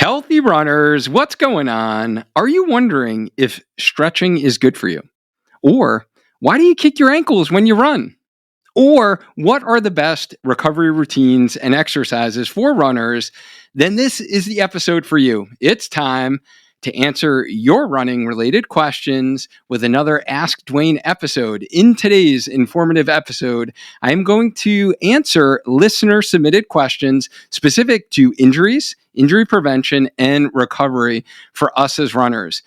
Healthy runners, what's going on? Are you wondering if stretching is good for you? Or why do you kick your ankles when you run? Or what are the best recovery routines and exercises for runners? Then this is the episode for you. It's time to answer your running related questions with another Ask Duane episode. In today's informative episode, I'm going to answer listener submitted questions specific to injuries, injury prevention, and recovery for us as runners.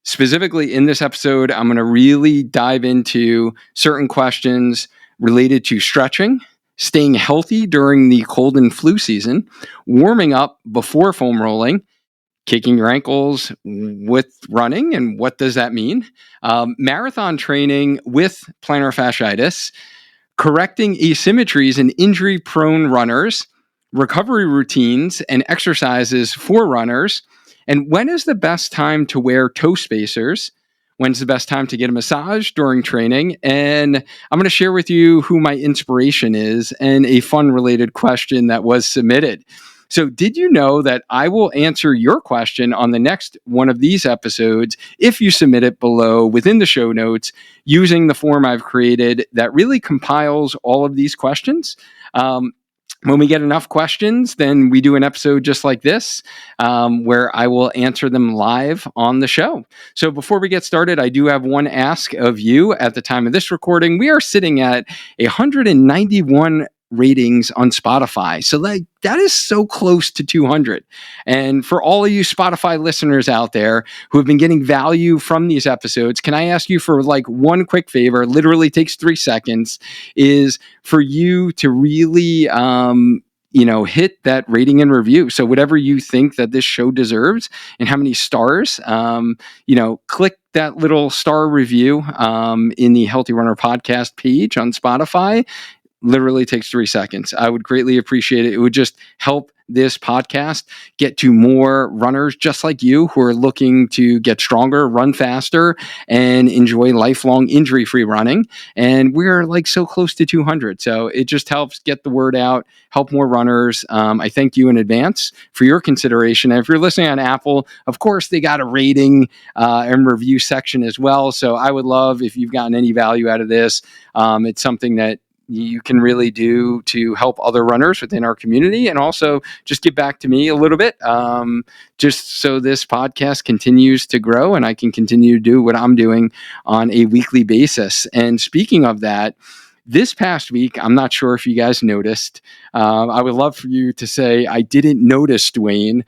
Specifically in this episode, I'm going to really dive into certain questions related to stretching, staying healthy during the cold and flu season, warming up before foam rolling, kicking your ankles with running, and what does that mean? Marathon training with plantar fasciitis, correcting asymmetries in injury-prone runners, recovery routines and exercises for runners, and when is the best time to wear toe spacers? When's the best time to get a massage during training? And I'm going to share with you who my inspiration is and a fun related question that was submitted. So did you know that I will answer your question on the next one of these episodes if you submit it below within the show notes using the form I've created that really compiles all of these questions? When we get enough questions, then we do an episode just like this, where I will answer them live on the show. So before we get started, I do have one ask of you at the time of this recording. We are sitting at 191 ratings on Spotify. So that is so close to 200. And for all of you Spotify listeners out there who have been getting value from these episodes, can I ask you for one quick favor? Literally takes 3 seconds, is for you to really hit that rating and review. So whatever you think that this show deserves and how many stars, click that little star review in the Healthy Runner podcast page on Spotify. Literally takes 3 seconds. I would greatly appreciate it. It would just help this podcast get to more runners just like you who are looking to get stronger, run faster, and enjoy lifelong injury-free running. And we're so close to 200. So it just helps get the word out, help more runners. I thank you in advance for your consideration. And if you're listening on Apple, of course, they got a rating and review section as well. So I would love if you've gotten any value out of this. It's something that you can really do to help other runners within our community and also just get back to me a little bit, just so this podcast continues to grow and I can continue to do what I'm doing on a weekly basis. And speaking of that, this past week, I'm not sure if you guys noticed. I would love for you to say I didn't notice, Duane,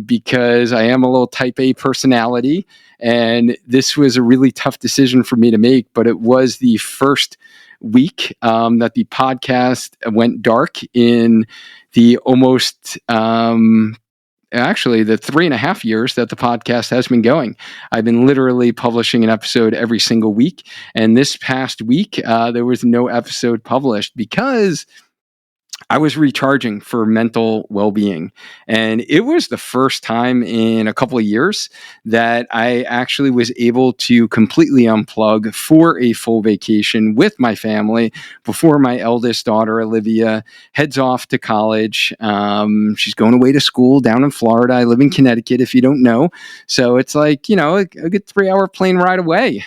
because I am a little type A personality. And this was a really tough decision for me to make, but it was the first week that the podcast went dark in the almost actually the 3.5 years that the podcast has been going. I've been literally publishing an episode every single week, and this past week there was no episode published because I was recharging for mental well-being. And it was the first time in a couple of years that I actually was able to completely unplug for a full vacation with my family before my eldest daughter, Olivia, heads off to college. She's going away to school down in Florida. I live in Connecticut, if you don't know. So it's a good 3-hour plane ride away.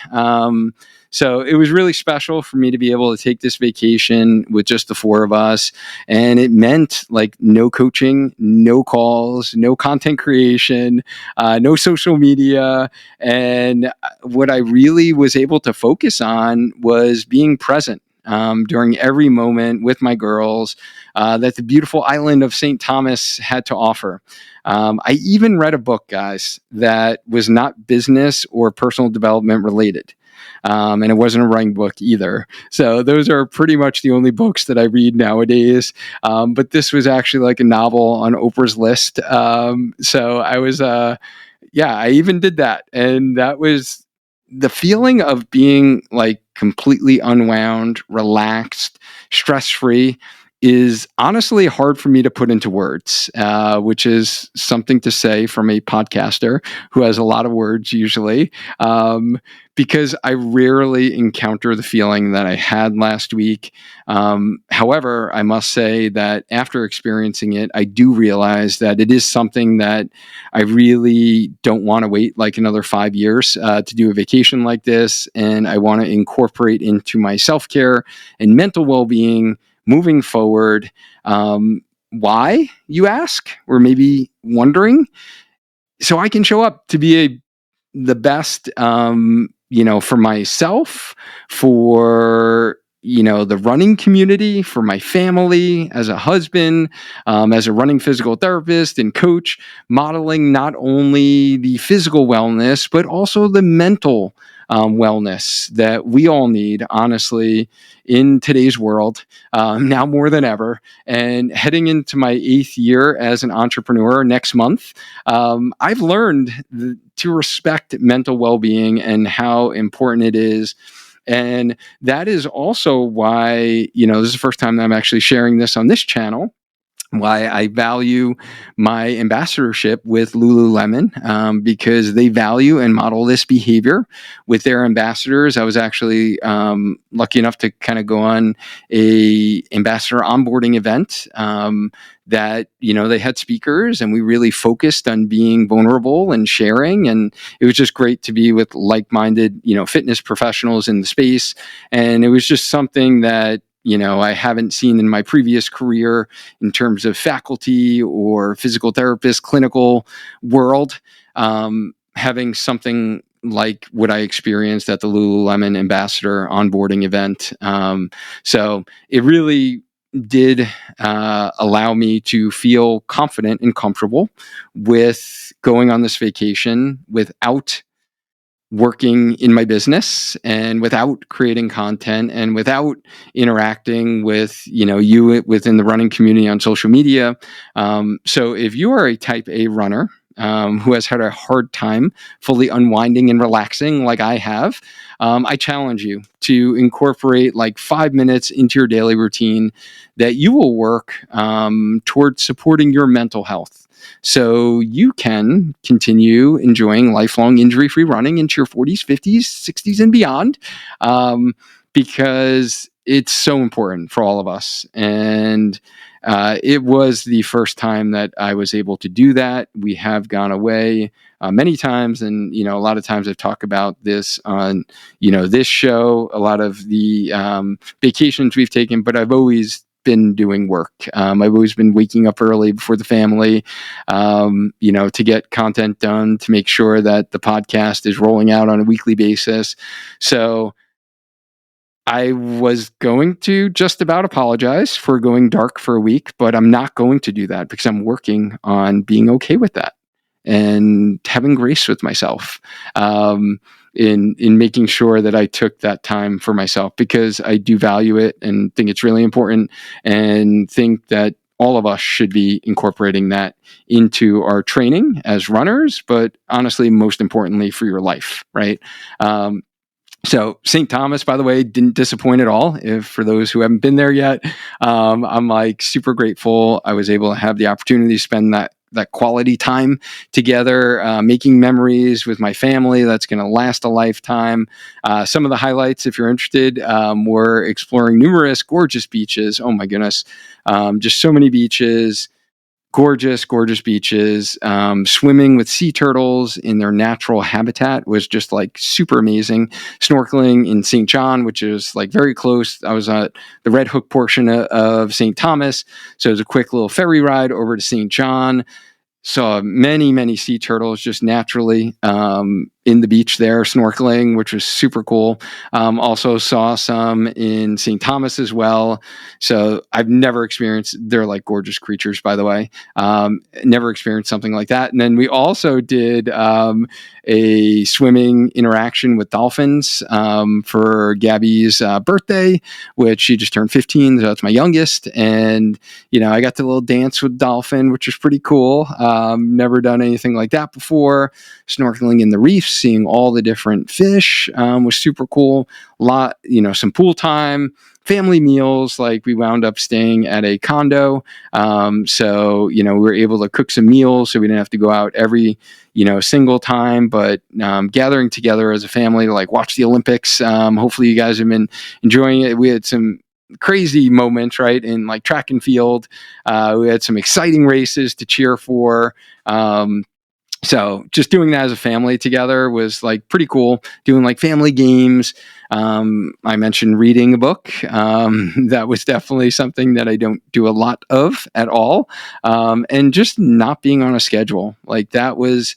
So it was really special for me to be able to take this vacation with just the 4 of us. And it meant no coaching, no calls, no content creation, no social media. And what I really was able to focus on was being present during every moment with my girls that the beautiful island of St. Thomas had to offer. I even read a book, guys, that was not business or personal development related. And it wasn't a writing book either. So those are pretty much the only books that I read nowadays. But this was actually a novel on Oprah's list. So I was, I even did that. And that was the feeling of being completely unwound, relaxed, stress-free. is honestly hard for me to put into words, which is something to say from a podcaster who has a lot of words usually, because I rarely encounter the feeling that I had last week. However, I must say that after experiencing it, I do realize that it is something that I really don't want to wait like another 5 years to do a vacation like this. And I want to incorporate into my self-care and mental well-being moving forward. Why, you ask, or maybe wondering? So I can show up to be the best, for myself, for the running community, for my family, as a husband, as a running physical therapist and coach, modeling not only the physical wellness but also the mental wellness that we all need, honestly, in today's world, now more than ever. And heading into my 8th year as an entrepreneur next month, I've learned to respect mental well-being and how important it is. And that is also why, this is the first time that I'm actually sharing this on this channel, why I value my ambassadorship with Lululemon, because they value and model this behavior with their ambassadors. I was actually lucky enough to kind of go on a ambassador onboarding event that they had speakers, and we really focused on being vulnerable and sharing. And it was just great to be with like-minded fitness professionals in the space. And it was just something that I haven't seen in my previous career in terms of faculty or physical therapist, clinical world, having something like what I experienced at the Lululemon Ambassador onboarding event. So it really did allow me to feel confident and comfortable with going on this vacation without working in my business and without creating content and without interacting with you within the running community on social media. So if you are a type A runner who has had a hard time fully unwinding and relaxing like I have, I challenge you to incorporate like 5 minutes into your daily routine that you will work towards supporting your mental health, so you can continue enjoying lifelong injury-free running into your 40s, 50s, 60s, and beyond, because it's so important for all of us. And it was the first time that I was able to do that. We have gone away many times, and a lot of times I've talked about this on this show, a lot of the vacations we've taken, but I've always been doing work. I've always been waking up early before the family, to get content done, to make sure that the podcast is rolling out on a weekly basis. So I was going to just about apologize for going dark for a week, but I'm not going to do that because I'm working on being okay with that and having grace with myself, in making sure that I took that time for myself, because I do value it and think it's really important, and think that all of us should be incorporating that into our training as runners, but honestly, most importantly, for your life, right? So St. Thomas, by the way, didn't disappoint at all. If for those who haven't been there yet, I'm like super grateful I was able to have the opportunity to spend that quality time together, making memories with my family that's going to last a lifetime. Some of the highlights, if you're interested, were exploring numerous gorgeous beaches. Oh my goodness, just so many beaches. Gorgeous, gorgeous beaches. Swimming with sea turtles in their natural habitat was just like super amazing. Snorkeling in St. John, which is like very close. I was at the Red Hook portion of St. Thomas. So it was a quick little ferry ride over to St. John. Saw many, many sea turtles just naturally in the beach there, snorkeling, which was super cool. Also saw some in St. Thomas as well. So I've never experienced, they're like gorgeous creatures, by the way. Never experienced something like that. And then we also did a swimming interaction with dolphins for Gabby's birthday, which she just turned 15. So that's my youngest. And, I got to a little dance with dolphin, which was pretty cool. Never done anything like that before. Snorkeling in the reefs seeing all the different fish was super cool. Some pool time, family meals. Like we wound up staying at a condo. So, we were able to cook some meals so we didn't have to go out every, single time, but gathering together as a family to like watch the Olympics. Hopefully you guys have been enjoying it. We had some crazy moments, right? In like track and field. We had some exciting races to cheer for. So just doing that as a family together was like pretty cool. Doing like family games. I mentioned reading a book. That was definitely something that I don't do a lot of at all. And just not being on a schedule. Like that was,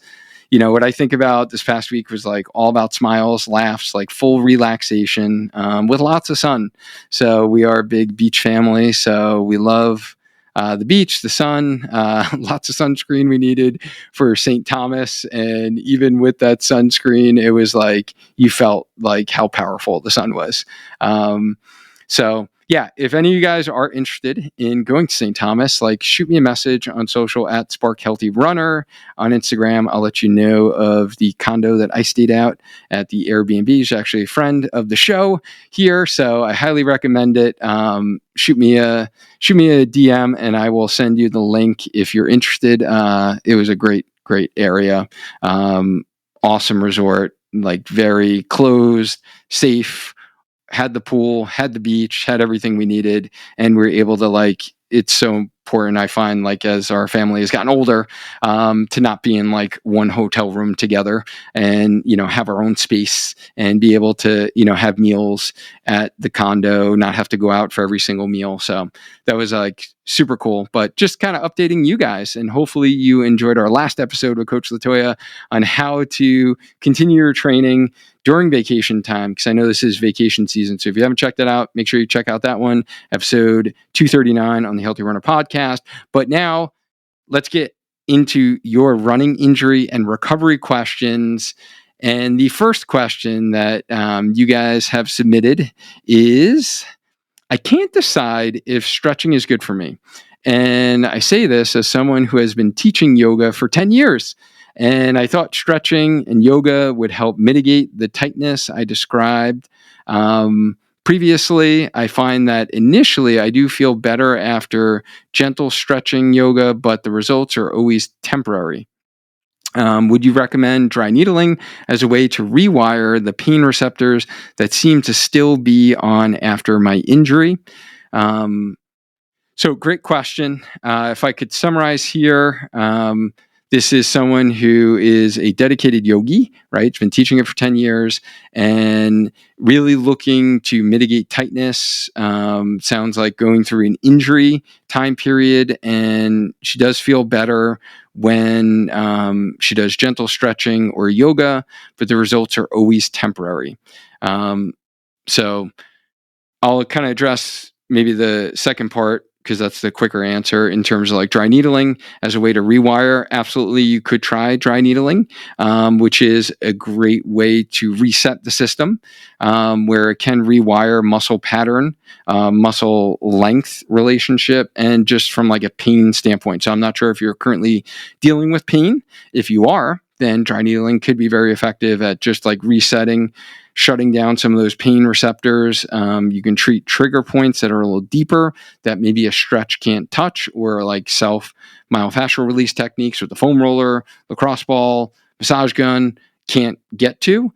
what I think about this past week was like all about smiles, laughs, like full relaxation, with lots of sun. So we are a big beach family. So we love the beach, the sun, lots of sunscreen we needed for St. Thomas. And even with that sunscreen, it was like you felt like how powerful the sun was. So yeah, if any of you guys are interested in going to St. Thomas, like shoot me a message on social at Spark Healthy Runner on Instagram. I'll let you know of the condo that I stayed out at the Airbnb. He's actually a friend of the show here, so I highly recommend it. Shoot me a DM and I will send you the link if you're interested. It was a great area. Awesome resort, like very closed, safe, had the pool, had the beach, had everything we needed. And we were able to it's so important, I find, like as our family has gotten older, to not be in like one hotel room together and, have our own space and be able to, have meals at the condo, not have to go out for every single meal. So that was like super cool, but just kind of updating you guys. And hopefully you enjoyed our last episode with Coach Latoya on how to continue your training during vacation time, because I know this is vacation season. So if you haven't checked that out, make sure you check out that one, episode 239 on the Healthy Runner podcast. But now let's get into your running injury and recovery questions. And the first question that you guys have submitted is, I can't decide if stretching is good for me. And I say this as someone who has been teaching yoga for 10 years. And I thought stretching and yoga would help mitigate the tightness I described previously. I find that initially I do feel better after gentle stretching yoga, but the results are always temporary. Would you recommend dry needling as a way to rewire the pain receptors that seem to still be on after my injury? So great question. If I could summarize here, this is someone who is a dedicated yogi, right? He's been teaching it for 10 years and really looking to mitigate tightness. Sounds like going through an injury time period, and she does feel better when she does gentle stretching or yoga, but the results are always temporary. So I'll kind of address maybe the second part, because that's the quicker answer in terms of like dry needling as a way to rewire. Absolutely, you could try dry needling, which is a great way to reset the system, where it can rewire muscle pattern, muscle length relationship, and just from like a pain standpoint. So I'm not sure if you're currently dealing with pain. If you are, then dry needling could be very effective at just like resetting, shutting down some of those pain receptors. You can treat trigger points that are a little deeper that maybe a stretch can't touch, or like self myofascial release techniques with the foam roller, lacrosse ball, massage gun can't get to.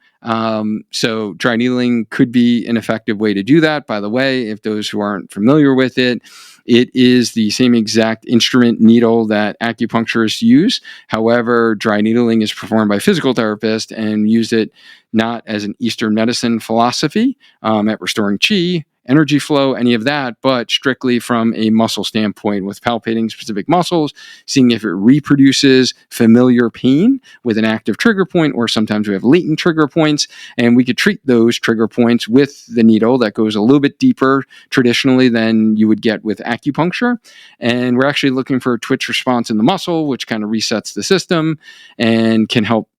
So dry needling could be an effective way to do that. By the way, if those who aren't familiar with it, it is the same exact instrument needle that acupuncturists use. However, dry needling is performed by physical therapists and use it not as an Eastern medicine philosophy at restoring chi, energy flow, any of that, but strictly from a muscle standpoint with palpating specific muscles, seeing if it reproduces familiar pain with an active trigger point, or sometimes we have latent trigger points, and we could treat those trigger points with the needle that goes a little bit deeper traditionally than you would get with acupuncture. And we're actually looking for a twitch response in the muscle, which kind of resets the system and can help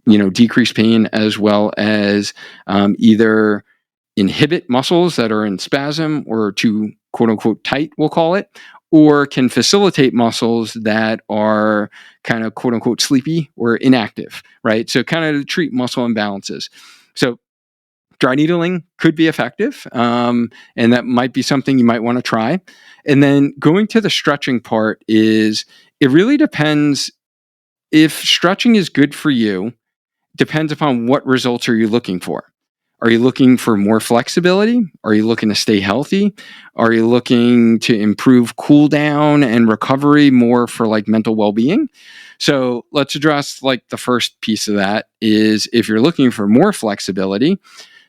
decrease pain, as well as either inhibit muscles that are in spasm or too quote unquote tight, we'll call it, or can facilitate muscles that are kind of quote unquote sleepy or inactive, right? So kind of treat muscle imbalances. So dry needling could be effective, and that might be something you might want to try. And then going to the stretching part is, it really depends. If stretching is good for you, depends upon what results are you looking for. Are you looking for more flexibility? Are you looking to stay healthy? Are you looking to improve cool down and recovery more for like mental well-being? So let's address like the first piece of that is, if you're looking for more flexibility,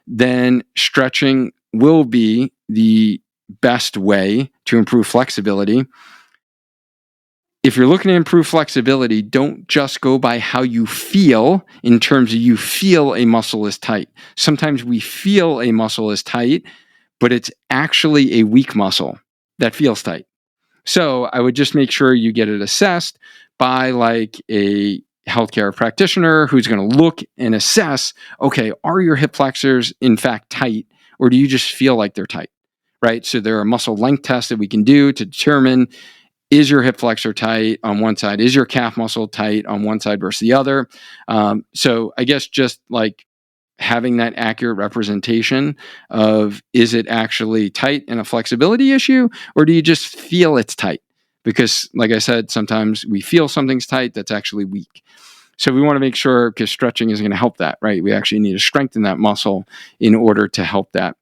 then stretching will be the best way to improve flexibility. If you're looking to improve flexibility, don't just go by how you feel in terms of you feel a muscle is tight. Sometimes we feel a muscle is tight, but it's actually a weak muscle that feels tight. So I would just make sure you get it assessed by like a healthcare practitioner who's going to look and assess, okay, are your hip flexors in fact tight, or do you just feel like they're tight, right? So there are muscle length tests that we can do to determine, is your hip flexor tight on one side? Is your calf muscle tight on one side versus the other? So I guess just like having that accurate representation of, is it actually tight and a flexibility issue, or do you just feel it's tight? Because like I said, sometimes we feel something's tight that's actually weak. So we want to make sure, because stretching is going to help that, right? We actually need to strengthen that muscle in order to help that.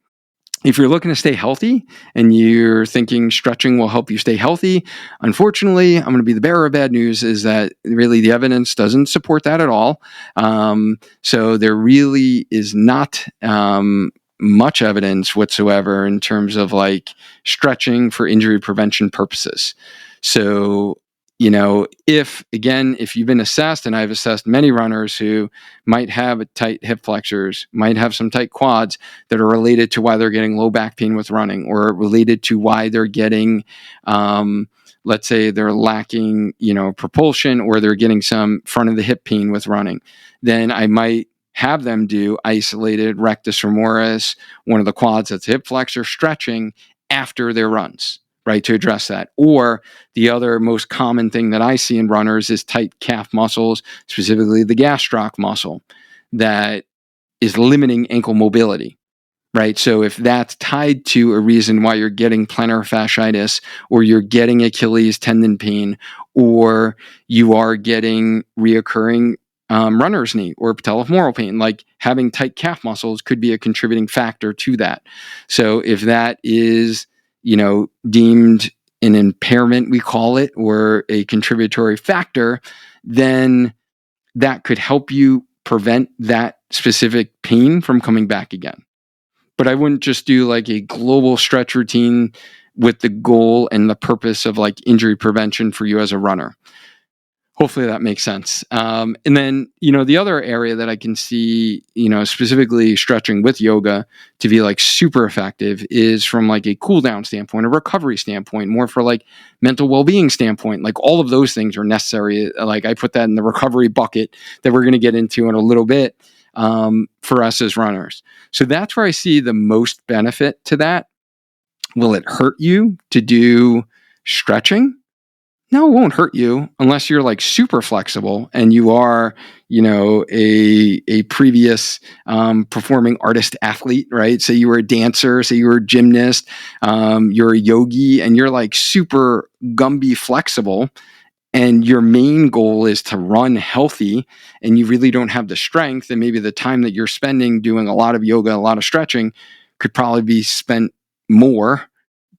If you're looking to stay healthy and you're thinking stretching will help you stay healthy, unfortunately, I'm going to be the bearer of bad news, is that really the evidence doesn't support that at all. So there really is not much evidence whatsoever in terms of like stretching for injury prevention purposes. So, if you've been assessed, and I've assessed many runners who might have tight hip flexors, might have some tight quads that are related to why they're getting low back pain with running, or related to why they're getting, let's say they're lacking, propulsion, or they're getting some front of the hip pain with running, then I might have them do isolated rectus femoris, one of the quads that's hip flexor stretching after their runs, right, to address that. Or the other most common thing that I see in runners is tight calf muscles, specifically the gastroc muscle, that is limiting ankle mobility, right? So if that's tied to a reason why you're getting plantar fasciitis, or you're getting Achilles tendon pain, or you are getting reoccurring runner's knee or patellofemoral pain, like having tight calf muscles could be a contributing factor to that. So if that is, deemed an impairment, we call it, or a contributory factor, then that could help you prevent that specific pain from coming back again. But I wouldn't just do like a global stretch routine with the goal and the purpose of like injury prevention for you as a runner. Hopefully that makes sense. And then, the other area that I can see, specifically stretching with yoga to be like super effective is from like a cool down standpoint, a recovery standpoint, more for like mental well-being standpoint. Like all of those things are necessary. Like I put that in the recovery bucket that we're going to get into in a little bit for us as runners. So that's where I see the most benefit to that. Will it hurt you to do stretching? No, it won't hurt you unless you're like super flexible and you are, a previous performing artist athlete, right? Say you were a dancer, say you were a gymnast, you're a yogi, and you're like super Gumby flexible, and your main goal is to run healthy, and you really don't have the strength, and maybe the time that you're spending doing a lot of yoga, a lot of stretching could probably be spent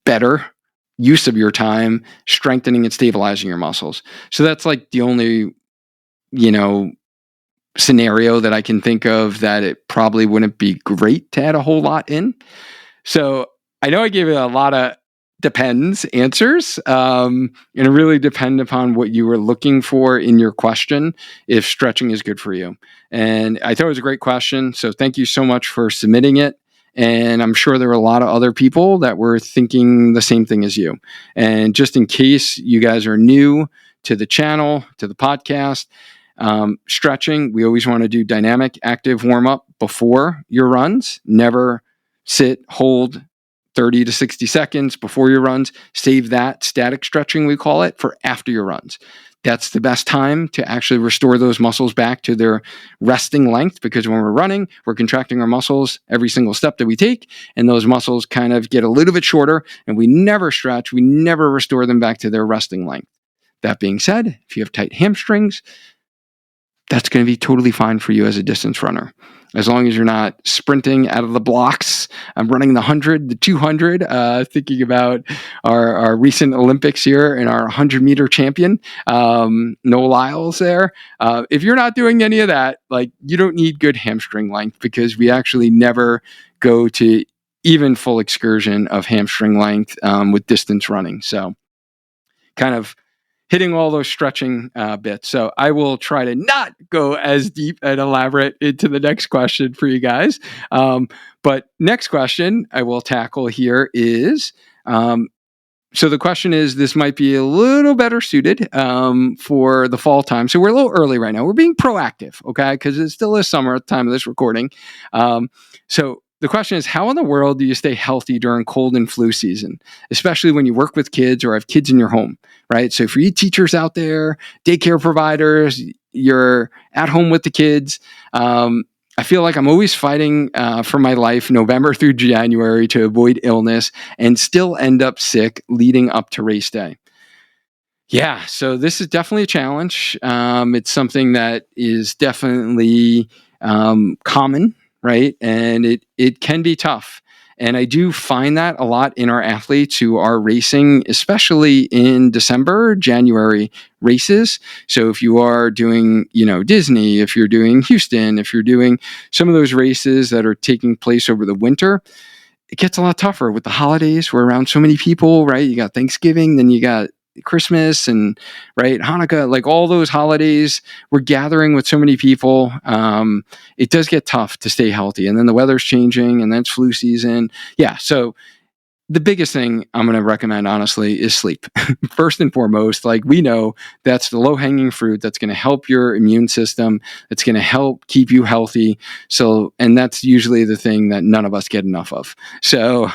better use of your time strengthening and stabilizing your muscles. So that's like the only, scenario that I can think of that it probably wouldn't be great to add a whole lot in. So I know I gave it a lot of depends answers, and it really depend upon what you were looking for in your question, if stretching is good for you. And I thought it was a great question. So thank you so much for submitting it. And I'm sure there were a lot of other people that were thinking the same thing as you. And just in case you guys are new to the channel, to the podcast, stretching, we always want to do dynamic active warm up before your runs. Never sit, hold 30 to 60 seconds before your runs. Save that static stretching, we call it, for after your runs. That's the best time to actually restore those muscles back to their resting length, because when we're running, we're contracting our muscles every single step that we take, and those muscles kind of get a little bit shorter, and we never stretch, we never restore them back to their resting length. That being said, if you have tight hamstrings, that's going to be totally fine for you as a distance runner. As long as you're not sprinting out of the blocks. I'm running the 100, the 200, thinking about our recent Olympics here and our 100-meter champion, Noah Lyles there. If you're not doing any of that, like, you don't need good hamstring length, because we actually never go to even full excursion of hamstring length with distance running. So kind of hitting all those stretching bits. So I will try to not go as deep and elaborate into the next question for you guys. But next question I will tackle here is, so the question is, this might be a little better suited for the fall time. So we're a little early right now. We're being proactive, okay? Because it still is summer at the time of this recording. So the question is, how in the world do you stay healthy during cold and flu season, especially when you work with kids or have kids in your home, right? So for you teachers out there, daycare providers, you're at home with the kids. I feel like I'm always fighting for my life November through January to avoid illness, and still end up sick leading up to race day. Yeah, so this is definitely a challenge. It's something that is definitely common, right? And it can be tough. And I do find that a lot in our athletes who are racing, especially in December, January races. So if you are doing, Disney, if you're doing Houston, if you're doing some of those races that are taking place over the winter, it gets a lot tougher with the holidays. We're around so many people, right? You got Thanksgiving, then you got Christmas and right Hanukkah, like all those holidays. We're gathering with so many people. It does get tough to stay healthy, and then the weather's changing, and then it's flu season. Yeah, so the biggest thing I'm going to recommend, honestly, is sleep. First and foremost, like, we know that's the low-hanging fruit that's going to help your immune system. It's going to help keep you healthy. So, and that's usually the thing that none of us get enough of. So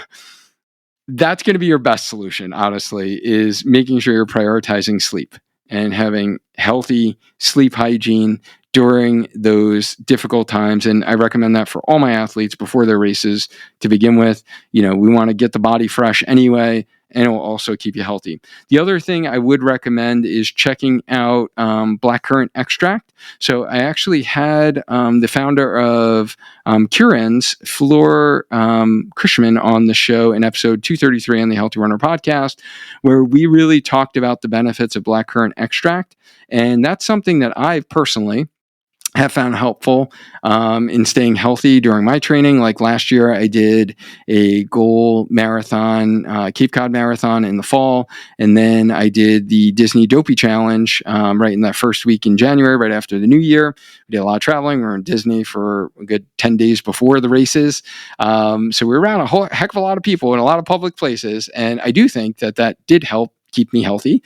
that's going to be your best solution, honestly, is making sure you're prioritizing sleep and having healthy sleep hygiene during those difficult times. And I recommend that for all my athletes before their races to begin with. We want to get the body fresh anyway, and it will also keep you healthy. The other thing I would recommend is checking out blackcurrant extract. So I actually had the founder of Curens, Fleur Krishman, on the show in episode 233 on the Healthy Runner podcast, where we really talked about the benefits of blackcurrant extract. And that's something that I personally have found helpful in staying healthy during my training. Like last year, I did a goal marathon, Cape Cod Marathon in the fall. And then I did the Disney Dopey Challenge right in that first week in January, right after the new year. We did a lot of traveling. We were in Disney for a good 10 days before the races. So we were around a whole heck of a lot of people in a lot of public places. And I do think that did help keep me healthy.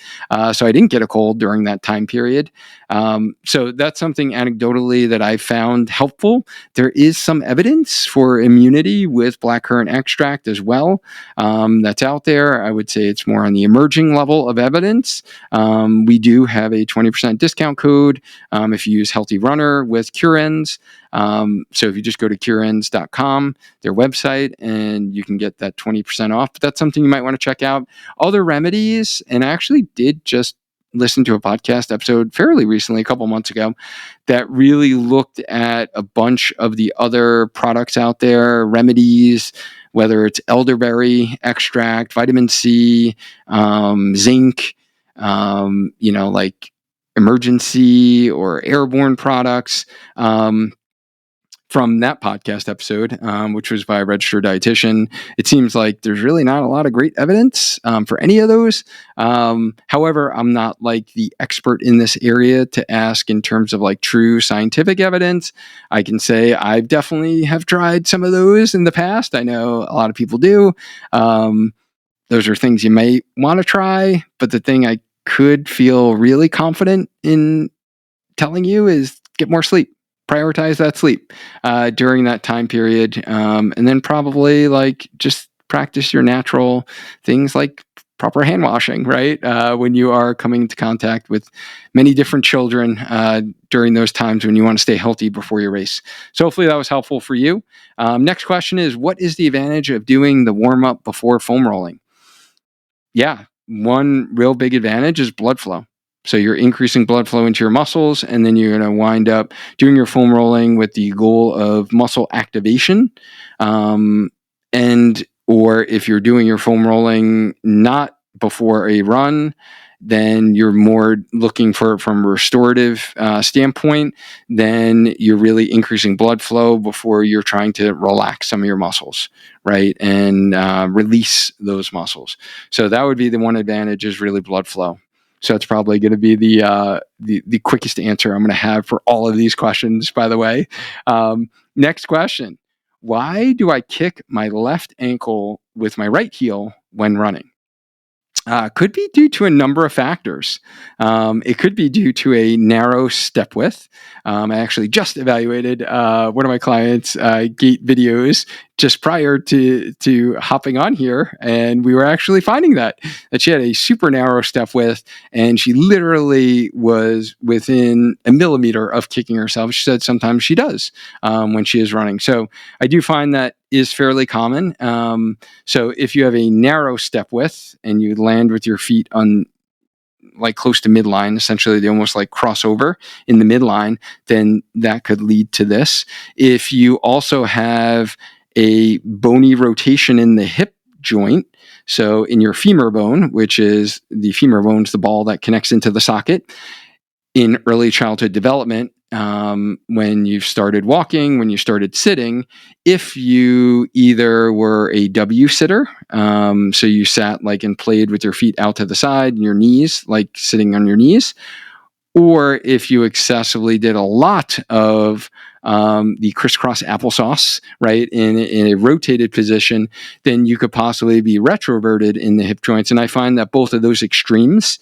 So I didn't get a cold during that time period. So that's something anecdotally that I found helpful. There is some evidence for immunity with blackcurrant extract as well. That's out there. I would say it's more on the emerging level of evidence. We do have a 20% discount code if you use Healthy Runner with Curens. So if you just go to curens.com, their website, and you can get that 20% off. But that's something you might want to check out. Other remedies, and I actually did just listen to a podcast episode fairly recently, a couple months ago, that really looked at a bunch of the other products out there, remedies, whether it's elderberry extract, vitamin C, zinc, like emergency or airborne products. From that podcast episode, which was by a registered dietitian, it seems like there's really not a lot of great evidence for any of those. However, I'm not like the expert in this area to ask in terms of like true scientific evidence. I can say I've definitely have tried some of those in the past. I know a lot of people do. Those are things you may want to try, but the thing I could feel really confident in telling you is get more sleep. Prioritize that sleep during that time period. And then probably like just practice your natural things like proper hand washing, right? When you are coming into contact with many different children during those times when you want to stay healthy before your race. So hopefully that was helpful for you. Next question is, what is the advantage of doing the warm-up before foam rolling? Yeah, one real big advantage is blood flow. So you're increasing blood flow into your muscles, and then you're going to wind up doing your foam rolling with the goal of muscle activation. And or if you're doing your foam rolling not before a run, then you're more looking for from a restorative standpoint. Then you're really increasing blood flow before you're trying to relax some of your muscles, right, and release those muscles. So that would be the one advantage, is really blood flow. So it's probably going to be the quickest answer I'm going to have for all of these questions, by the way. Next question. Why do I kick my left ankle with my right heel when running? Could be due to a number of factors. It could be due to a narrow step width. I actually just evaluated one of my clients' gait videos just prior to hopping on here, and we were actually finding that she had a super narrow step width, and she literally was within a millimeter of kicking herself. She said sometimes she does when she is running. So I do find that is fairly common. So if you have a narrow step width and you land with your feet on like close to midline, essentially they almost like cross over in the midline, then that could lead to this. If you also have a bony rotation in the hip joint, so in your femur bone, which is the femur bone is the ball that connects into the socket, in early childhood development, when you've started walking, when you started sitting, if you either were a W sitter, so you sat like and played with your feet out to the side and your knees, like sitting on your knees, or if you excessively did a lot of the crisscross applesauce, right, in a rotated position, then you could possibly be retroverted in the hip joints. And I find that both of those extremes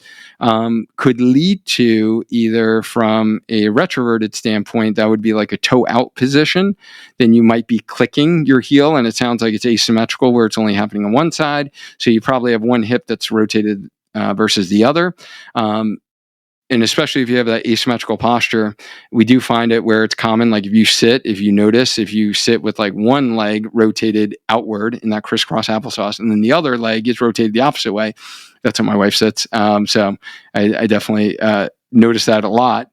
could lead to, either from a retroverted standpoint, that would be like a toe out position, then you might be clicking your heel, and it sounds like it's asymmetrical where it's only happening on one side. So you probably have one hip that's rotated versus the other. And especially if you have that asymmetrical posture, we do find it where it's common. Like if you sit with like one leg rotated outward in that crisscross applesauce, and then the other leg is rotated the opposite way. That's how my wife sits. So I definitely notice that a lot.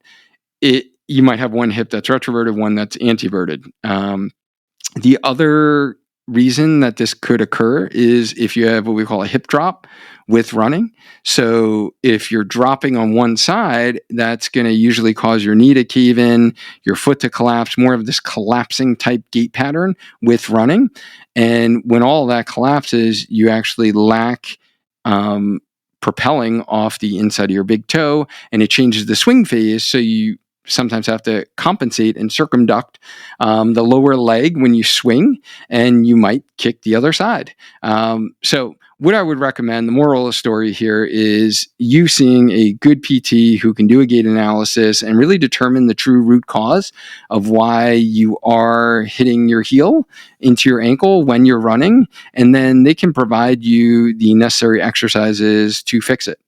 You might have one hip that's retroverted, one that's antiverted. The other reason that this could occur is if you have what we call a hip drop with running. So if you're dropping on one side, that's going to usually cause your knee to cave in, your foot to collapse, more of this collapsing type gait pattern with running. And when all of that collapses, you actually lack propelling off the inside of your big toe, and it changes the swing phase. So you sometimes have to compensate and circumduct the lower leg when you swing, and you might kick the other side. So what I would recommend, the moral of the story here, is you seeing a good PT who can do a gait analysis and really determine the true root cause of why you are hitting your heel into your ankle when you're running, and then they can provide you the necessary exercises to fix it.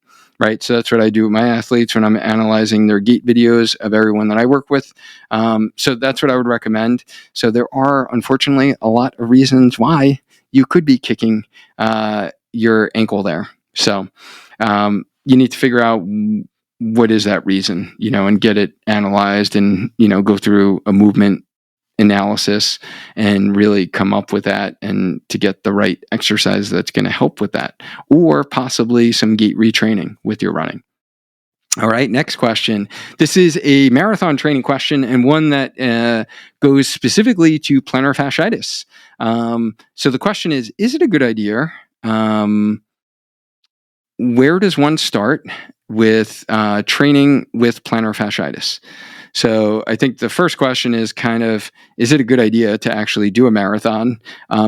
Right. So that's what I do with my athletes when I'm analyzing their gait videos of everyone that I work with. So that's what I would recommend. So there are, unfortunately, a lot of reasons why you could be kicking your ankle there. So you need to figure out what is that reason, and get it analyzed, and, go through a movement analysis and really come up with that, and to get the right exercise that's going to help with that, or possibly some gait retraining with your running. All right, next question. This is a marathon training question, and one that goes specifically to plantar fasciitis. So the question is it a good idea? Where does one start with training with plantar fasciitis? So I think the first question is is it a good idea to actually do a marathon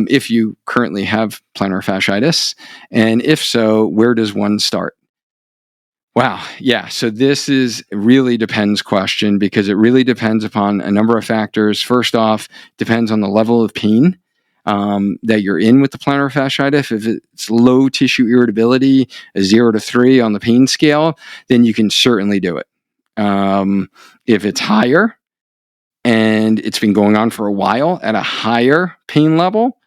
if you currently have plantar fasciitis? And if so, where does one start? Wow. Yeah. So this is really depends question, because it really depends upon a number of factors. First off, depends on the level of pain that you're in with the plantar fasciitis. If it's low tissue irritability, a 0 to 3 on the pain scale, then you can certainly do it. If it's higher and it's been going on for a while at a higher pain level,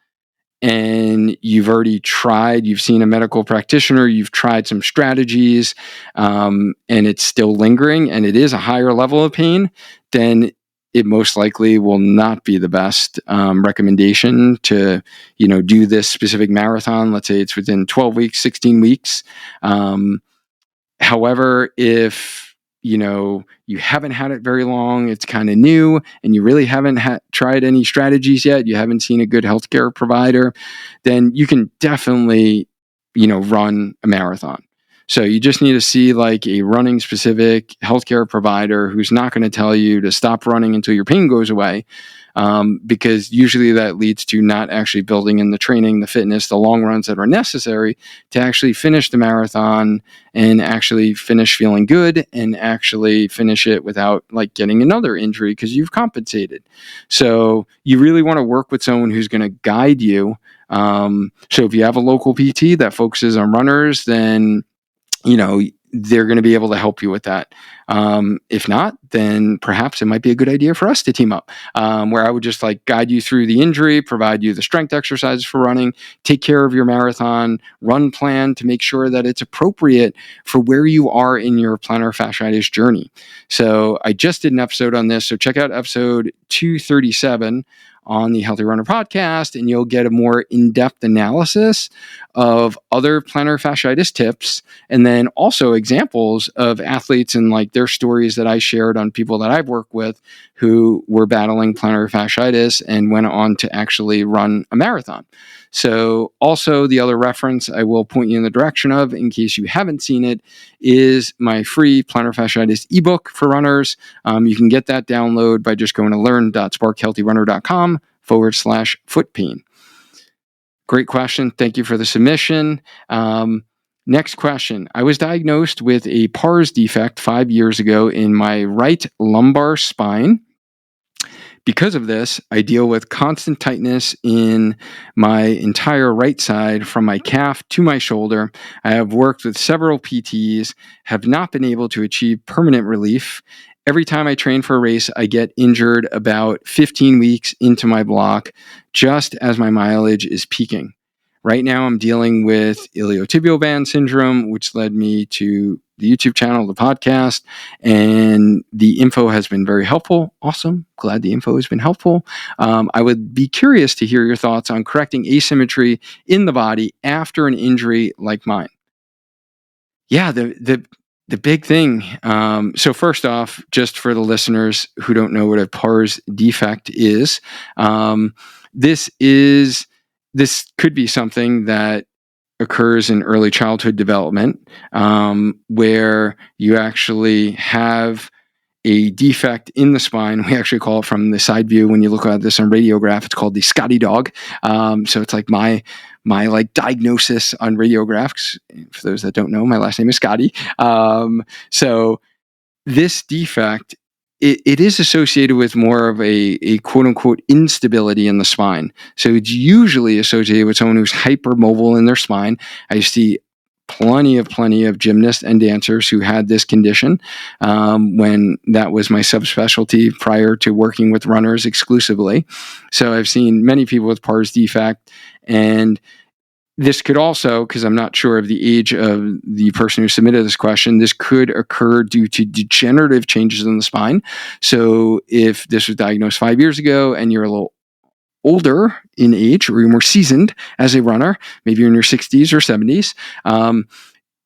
and you've already tried, you've seen a medical practitioner, you've tried some strategies, and it's still lingering, and it is a higher level of pain, then it most likely will not be the best recommendation to, do this specific marathon. Let's say it's within 12 weeks, 16 weeks. However, if you haven't had it very long, it's kind of new, and you really haven't tried any strategies yet, you haven't seen a good healthcare provider, then you can definitely, run a marathon. So you just need to see like a running specific healthcare provider who's not going to tell you to stop running until your pain goes away. Because usually that leads to not actually building in the training, the fitness, the long runs that are necessary to actually finish the marathon and actually finish feeling good and actually finish it without like getting another injury because you've compensated. So you really want to work with someone who's going to guide you. So if you have a local PT that focuses on runners, then they're going to be able to help you with that. If not, then perhaps it might be a good idea for us to team up, where I would just like guide you through the injury, provide you the strength exercises for running, take care of your marathon run plan to make sure that it's appropriate for where you are in your plantar fasciitis journey. So I just did an episode on this. So check out episode 237 on the Healthy Runner podcast, and you'll get a more in-depth analysis of other plantar fasciitis tips, and then also examples of athletes and like their stories that I shared on people that I've worked with who were battling plantar fasciitis and went on to actually run a marathon. So also the other reference I will point you in the direction of, in case you haven't seen it, is my free plantar fasciitis ebook for runners. You can get that download by just going to learn.sparkhealthyrunner.com/foot pain. Great question. Thank you for the submission. Next question. I was diagnosed with a pars defect 5 years ago in my right lumbar spine. Because of this, I deal with constant tightness in my entire right side from my calf to my shoulder. I have worked with several PTs, have not been able to achieve permanent relief. Every time I train for a race, I get injured about 15 weeks into my block, just as my mileage is peaking. Right now, I'm dealing with iliotibial band syndrome, which led me to the YouTube channel, the podcast, and the info has been very helpful. Awesome. Glad the info has been helpful. I would be curious to hear your thoughts on correcting asymmetry in the body after an injury like mine. Yeah, the big thing. So first off, just for the listeners who don't know what a pars defect is, this could be something that occurs in early childhood development, where you actually have a defect in the spine. We actually call it, from the side view, when you look at this on radiograph, it's called the Scotti dog. So it's like my like diagnosis on radiographs. For those that don't know, my last name is Scotti. So this defect, it is associated with more of a quote unquote instability in the spine. So it's usually associated with someone who's hypermobile in their spine. I see plenty of gymnasts and dancers who had this condition when that was my subspecialty prior to working with runners exclusively. So I've seen many people with pars defect, and this could also, because I'm not sure of the age of the person who submitted this question, this could occur due to degenerative changes in the spine. So if this was diagnosed 5 years ago and you're a little older in age, or you're more seasoned as a runner, maybe you're in your 60s or 70s,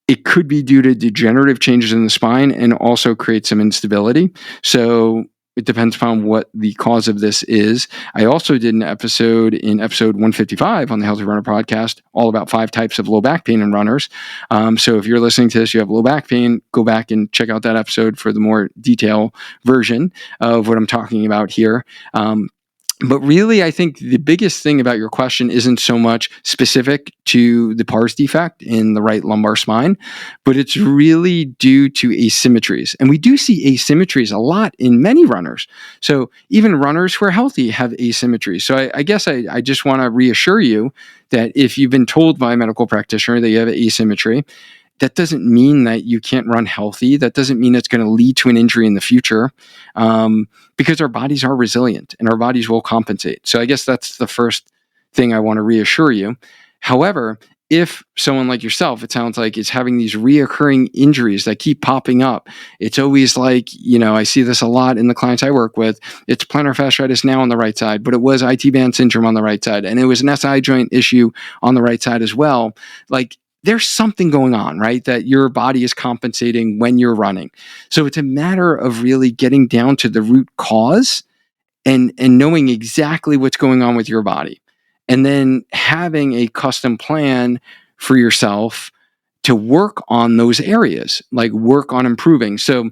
it could be due to degenerative changes in the spine and also create some instability. So it depends upon what the cause of this is. I also did an episode in episode 155 on the Healthy Runner podcast, all about 5 types of low back pain in runners. So if you're listening to this, you have low back pain, go back and check out that episode for the more detailed version of what I'm talking about here. But really, I think the biggest thing about your question isn't so much specific to the pars defect in the right lumbar spine, but it's really due to asymmetries. And we do see asymmetries a lot in many runners. So even runners who are healthy have asymmetries. So I guess I just want to reassure you that if you've been told by a medical practitioner that you have asymmetry, that doesn't mean that you can't run healthy. That doesn't mean it's going to lead to an injury in the future, because our bodies are resilient and our bodies will compensate. So I guess that's the first thing I want to reassure you. However, if someone like yourself, it sounds like, is having these reoccurring injuries that keep popping up, it's always like, I see this a lot in the clients I work with. It's plantar fasciitis now on the right side, but it was IT band syndrome on the right side, and it was an SI joint issue on the right side as well. Like, there's something going on, right? That your body is compensating when you're running. So it's a matter of really getting down to the root cause and knowing exactly what's going on with your body. And then having a custom plan for yourself to work on those areas, like work on improving. So,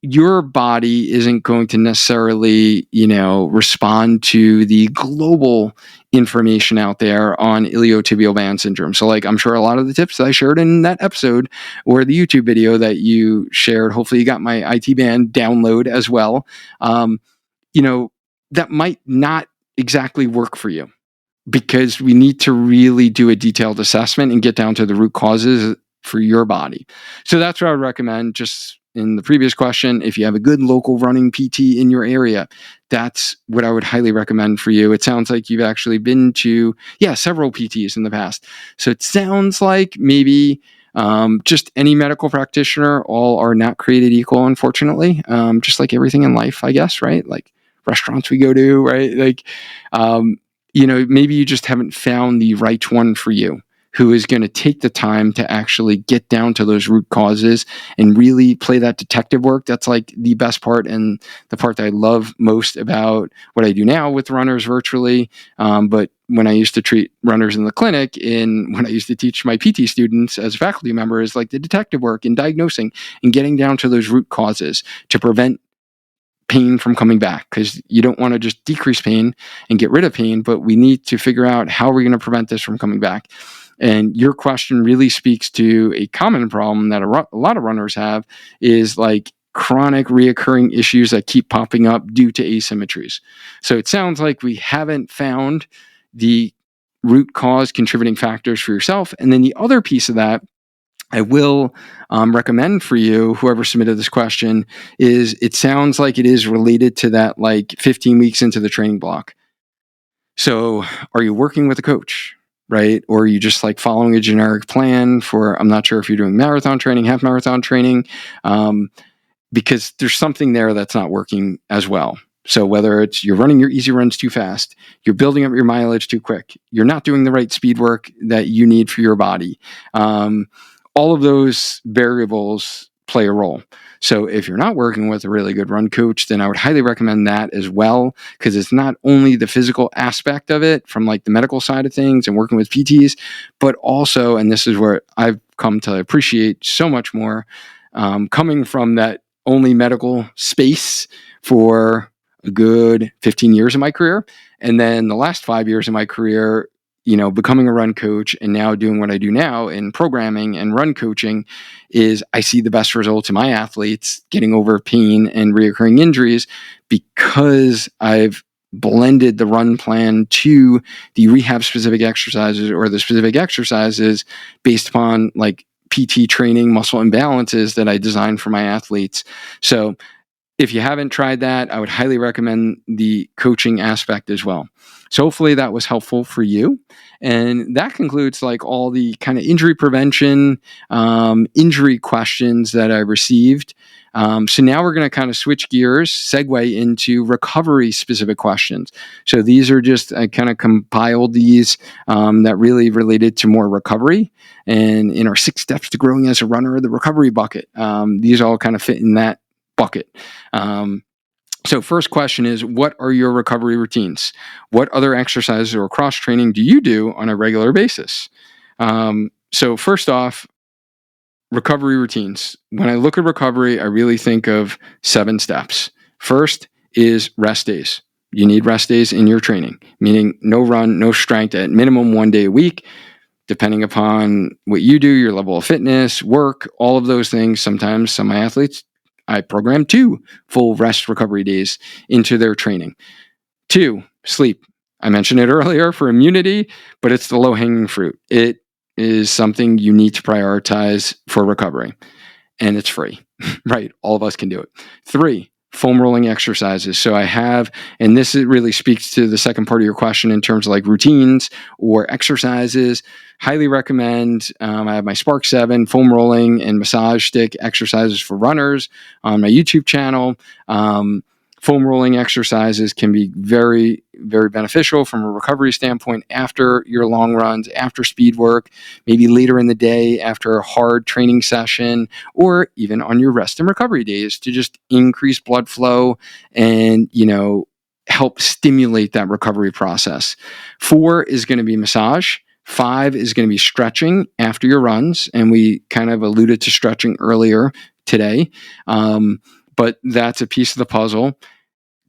your body isn't going to necessarily, respond to the global information out there on iliotibial band syndrome. So, like, I'm sure a lot of the tips that I shared in that episode or the YouTube video that you shared, hopefully you got my IT band download as well. That might not exactly work for you, because we need to really do a detailed assessment and get down to the root causes for your body. So that's what I would recommend. Just in the previous question, if you have a good local running PT in your area, that's what I would highly recommend for you. It sounds like you've actually been to, several PTs in the past. So it sounds like maybe just any medical practitioner, all are not created equal, unfortunately. Just like everything in life, I guess, right? Like restaurants we go to, right? Like, maybe you just haven't found the right one for you, who is going to take the time to actually get down to those root causes and really play that detective work. That's like the best part, and the part that I love most about what I do now with runners virtually. But when I used to treat runners in the clinic, when I used to teach my PT students as a faculty member, is like the detective work and diagnosing and getting down to those root causes to prevent pain from coming back, because you don't want to just decrease pain and get rid of pain, but we need to figure out how we're going to prevent this from coming back. And your question really speaks to a common problem that a lot of runners have, is like chronic reoccurring issues that keep popping up due to asymmetries. So it sounds like we haven't found the root cause contributing factors for yourself. And then the other piece of that I will recommend for you, whoever submitted this question, is it sounds like it is related to that, like 15 weeks into the training block. So are you working with a coach, right? Or are you just like following a generic plan for, I'm not sure if you're doing marathon training, half marathon training, because there's something there that's not working as well. So whether it's you're running your easy runs too fast, you're building up your mileage too quick, you're not doing the right speed work that you need for your body. All of those variables play a role. So if you're not working with a really good run coach, then I would highly recommend that as well, because it's not only the physical aspect of it from like the medical side of things and working with PTs, but also, and this is where I've come to appreciate so much more, coming from that only medical space for a good 15 years of my career. And then the last 5 years of my career, becoming a run coach and now doing what I do now in programming and run coaching, is I see the best results in my athletes getting over pain and reoccurring injuries, because I've blended the run plan to the rehab specific exercises, or the specific exercises based upon like PT training, muscle imbalances that I designed for my athletes. So if you haven't tried that, I would highly recommend the coaching aspect as well. So hopefully that was helpful for you. And that concludes like all the kind of injury prevention, injury questions that I received. So now we're going to kind of switch gears, segue into recovery specific questions. So these are just, I kind of compiled these that really related to more recovery. And in our 6 steps to growing as a runner, the recovery bucket, these all kind of fit in that bucket. So first question is, what are your recovery routines? What other exercises or cross training do you do on a regular basis? So first off, recovery routines. When I look at recovery, I really think of 7 steps. First is rest days. you need rest days in your training, meaning no run, no strength, at minimum 1 day a week, depending upon what you do, your level of fitness, work, all of those things. Sometimes some of my athletes, I program 2 full rest recovery days into their training. 2, sleep. I mentioned it earlier for immunity, but it's the low-hanging fruit. It is something you need to prioritize for recovery, and it's free, right? All of us can do it. 3, foam rolling exercises. So I have, and this really speaks to the second part of your question in terms of like routines or exercises. Highly recommend. I have my Spark 7 foam rolling and massage stick exercises for runners on my YouTube channel. Foam rolling exercises can be very, very beneficial from a recovery standpoint after your long runs, after speed work, maybe later in the day after a hard training session, or even on your rest and recovery days to just increase blood flow and, help stimulate that recovery process. 4 is going to be massage. 5 is going to be stretching after your runs. And we kind of alluded to stretching earlier today. But that's a piece of the puzzle.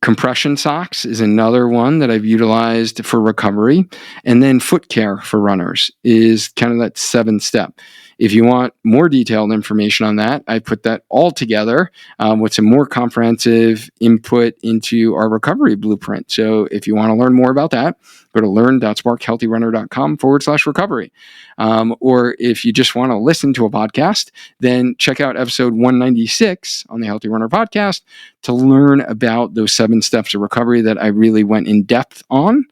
Compression socks is another one that I've utilized for recovery. And then foot care for runners is kind of that 7-step. If you want more detailed information on that, I put that all together with some more comprehensive input into our recovery blueprint. So if you want to learn more about that, go to learn.sparkhealthyrunner.com/recovery. Or if you just want to listen to a podcast, then check out episode 196 on the Healthy Runner podcast to learn about those 7 steps of recovery that I really went in depth on,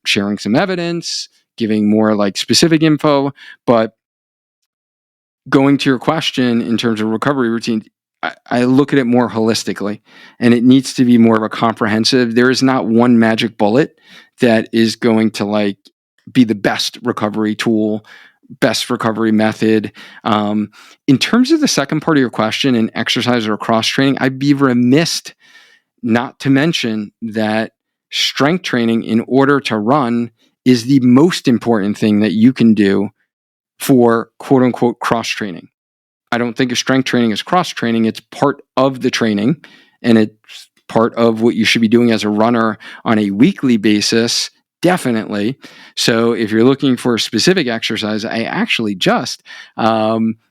sharing some evidence, giving more like specific info. But going to your question in terms of recovery routine, I look at it more holistically, and it needs to be more of a comprehensive. There is not one magic bullet that is going to be the best recovery tool, best recovery method. In terms of the second part of your question in exercise or cross training, I'd be remiss not to mention that strength training in order to run is the most important thing that you can do for quote unquote cross training. I don't think of strength training as cross training. It's part of the training, and it's part of what you should be doing as a runner on a weekly basis, definitely. So if you're looking for a specific exercise, I actually just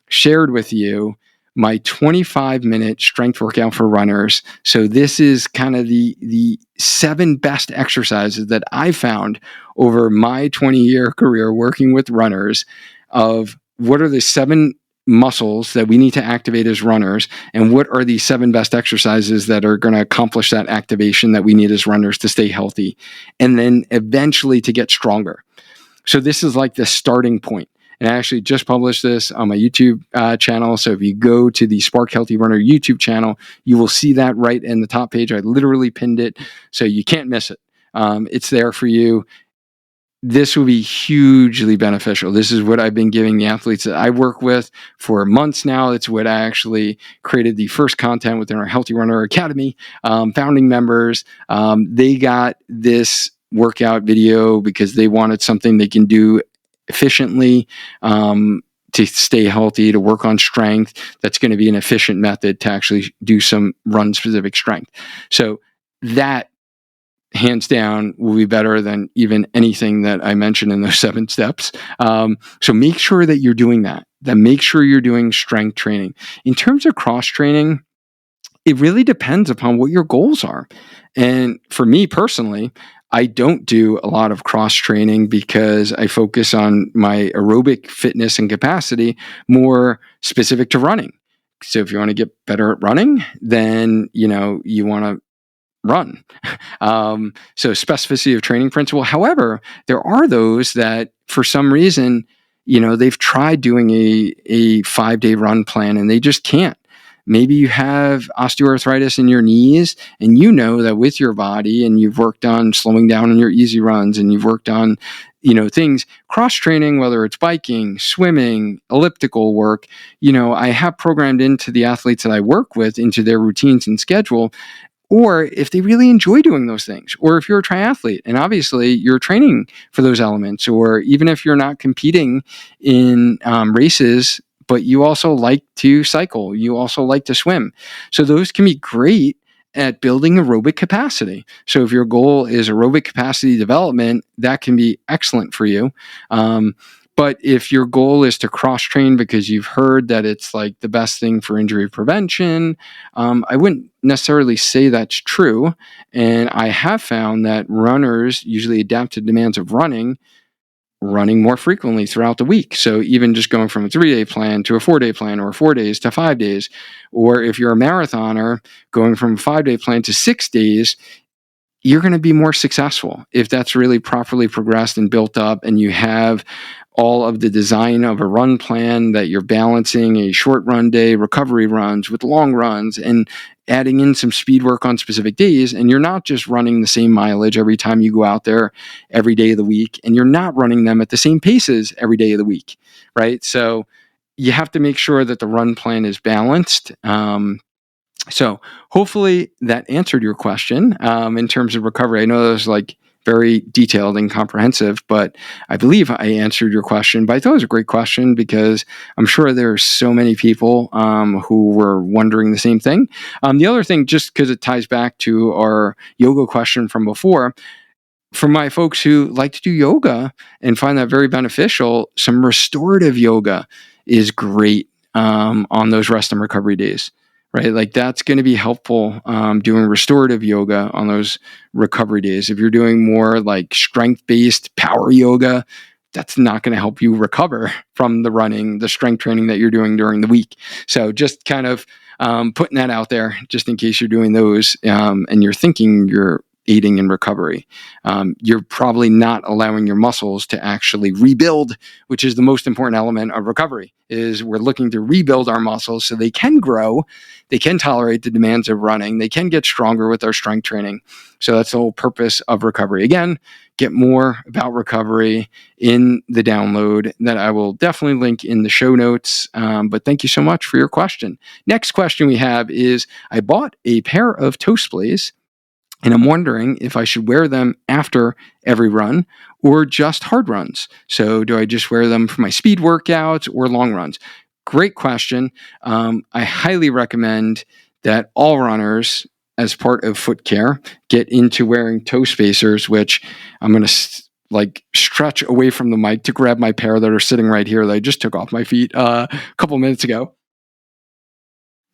shared with you my 25-minute strength workout for runners. So this is kind of the 7 best exercises that I found over my 20-year career working with runners, of what are the 7 muscles that we need to activate as runners, and what are the 7 best exercises that are going to accomplish that activation that we need as runners to stay healthy, and then eventually to get stronger. So this is like the starting point. And I actually just published this on my YouTube channel. So if you go to the Spark Healthy Runner YouTube channel, you will see that right in the top page. I literally pinned it, so you can't miss it. It's there for you. This will be hugely beneficial. This is what I've been giving the athletes that I work with for months now. It's what I actually created the first content within our Healthy Runner Academy. Founding members, they got this workout video because they wanted something they can do efficiently to stay healthy, to work on strength. That's going to be an efficient method to actually do some run-specific strength. So that, hands down, will be better than even anything that I mentioned in those 7 steps. So make sure that you're doing that. Then make sure you're doing strength training. In terms of cross training, it really depends upon what your goals are. And for me personally, I don't do a lot of cross training because I focus on my aerobic fitness and capacity more specific to running. So if you want to get better at running, then you want to run. So specificity of training principle. However, there are those that for some reason, they've tried doing a 5-day run plan and they just can't. Maybe you have osteoarthritis in your knees, and that with your body, and you've worked on slowing down on your easy runs, and you've worked on things, cross training, whether it's biking, swimming, elliptical work, I have programmed into the athletes that I work with into their routines and schedule. Or if they really enjoy doing those things, or if you're a triathlete and obviously you're training for those elements, or even if you're not competing in races, but you also like to cycle, you also like to swim. So those can be great at building aerobic capacity. So if your goal is aerobic capacity development, that can be excellent for you. But if your goal is to cross train because you've heard that it's like the best thing for injury prevention, I wouldn't necessarily say that's true. And I have found that runners usually adapt to demands of running more frequently throughout the week. So even just going from a 3-day plan to a 4-day plan, or 4 days to 5 days, or if you're a marathoner, going from a 5-day plan to 6 days, you're going to be more successful if that's really properly progressed and built up, and you have all of the design of a run plan that you're balancing a short run day, recovery runs with long runs, and adding in some speed work on specific days. And you're not just running the same mileage every time you go out there every day of the week, and you're not running them at the same paces every day of the week, right? So you have to make sure that the run plan is balanced. So hopefully that answered your question in terms of recovery. I know that was like very detailed and comprehensive, but I believe I answered your question. But I thought it was a great question because I'm sure there are so many people who were wondering the same thing. The other thing, just because it ties back to our yoga question from before, for my folks who like to do yoga and find that very beneficial, some restorative yoga is great on those rest and recovery days, right? Like that's going to be helpful doing restorative yoga on those recovery days. If you're doing more like strength-based power yoga, that's not going to help you recover from the running, the strength training that you're doing during the week. So just kind of putting that out there just in case you're doing those and you're thinking you're aiding in recovery. You're probably not allowing your muscles to actually rebuild, which is the most important element of recovery. Is we're looking to rebuild our muscles so they can grow, they can tolerate the demands of running, they can get stronger with our strength training. So that's the whole purpose of recovery. Again, get more about recovery in the download that I will definitely link in the show notes. But thank you so much for your question. Next question we have is, I bought a pair of toe splays and I'm wondering if I should wear them after every run or just hard runs. So do I just wear them for my speed workouts or long runs? Great question. I highly recommend that all runners, as part of foot care, get into wearing toe spacers, which I'm going to stretch away from the mic to grab my pair that are sitting right here that I just took off my feet a couple minutes ago.